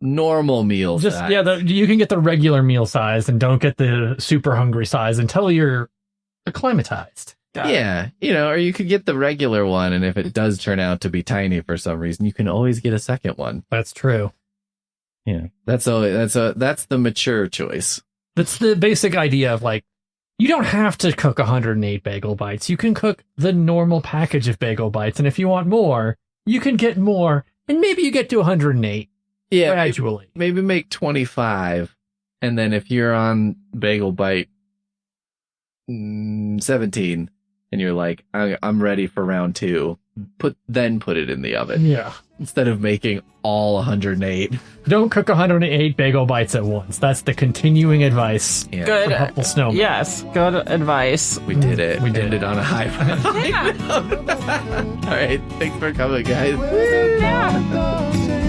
normal meal size. You can get the regular meal size and don't get the super hungry size until you're acclimatized. Yeah. Or you could get the regular one. And if it does turn out to be tiny for some reason, you can always get a second one. That's true. Yeah. That's the mature choice. That's the basic idea of like, you don't have to cook 108 bagel bites. You can cook the normal package of bagel bites. And if you want more, you can get more. And maybe you get to 108 gradually. Maybe make 25. And then if you're on bagel bite 17 and you're like, I'm ready for round 2, put it in the oven. Yeah. Instead of making all 108. Don't cook 108 bagel bites at once. That's the continuing advice. Yeah. Good. For Helpful Snowman. Yes, good advice. We did it. We did Ended on a high five. Yeah. All right. Thanks for coming, guys. Where the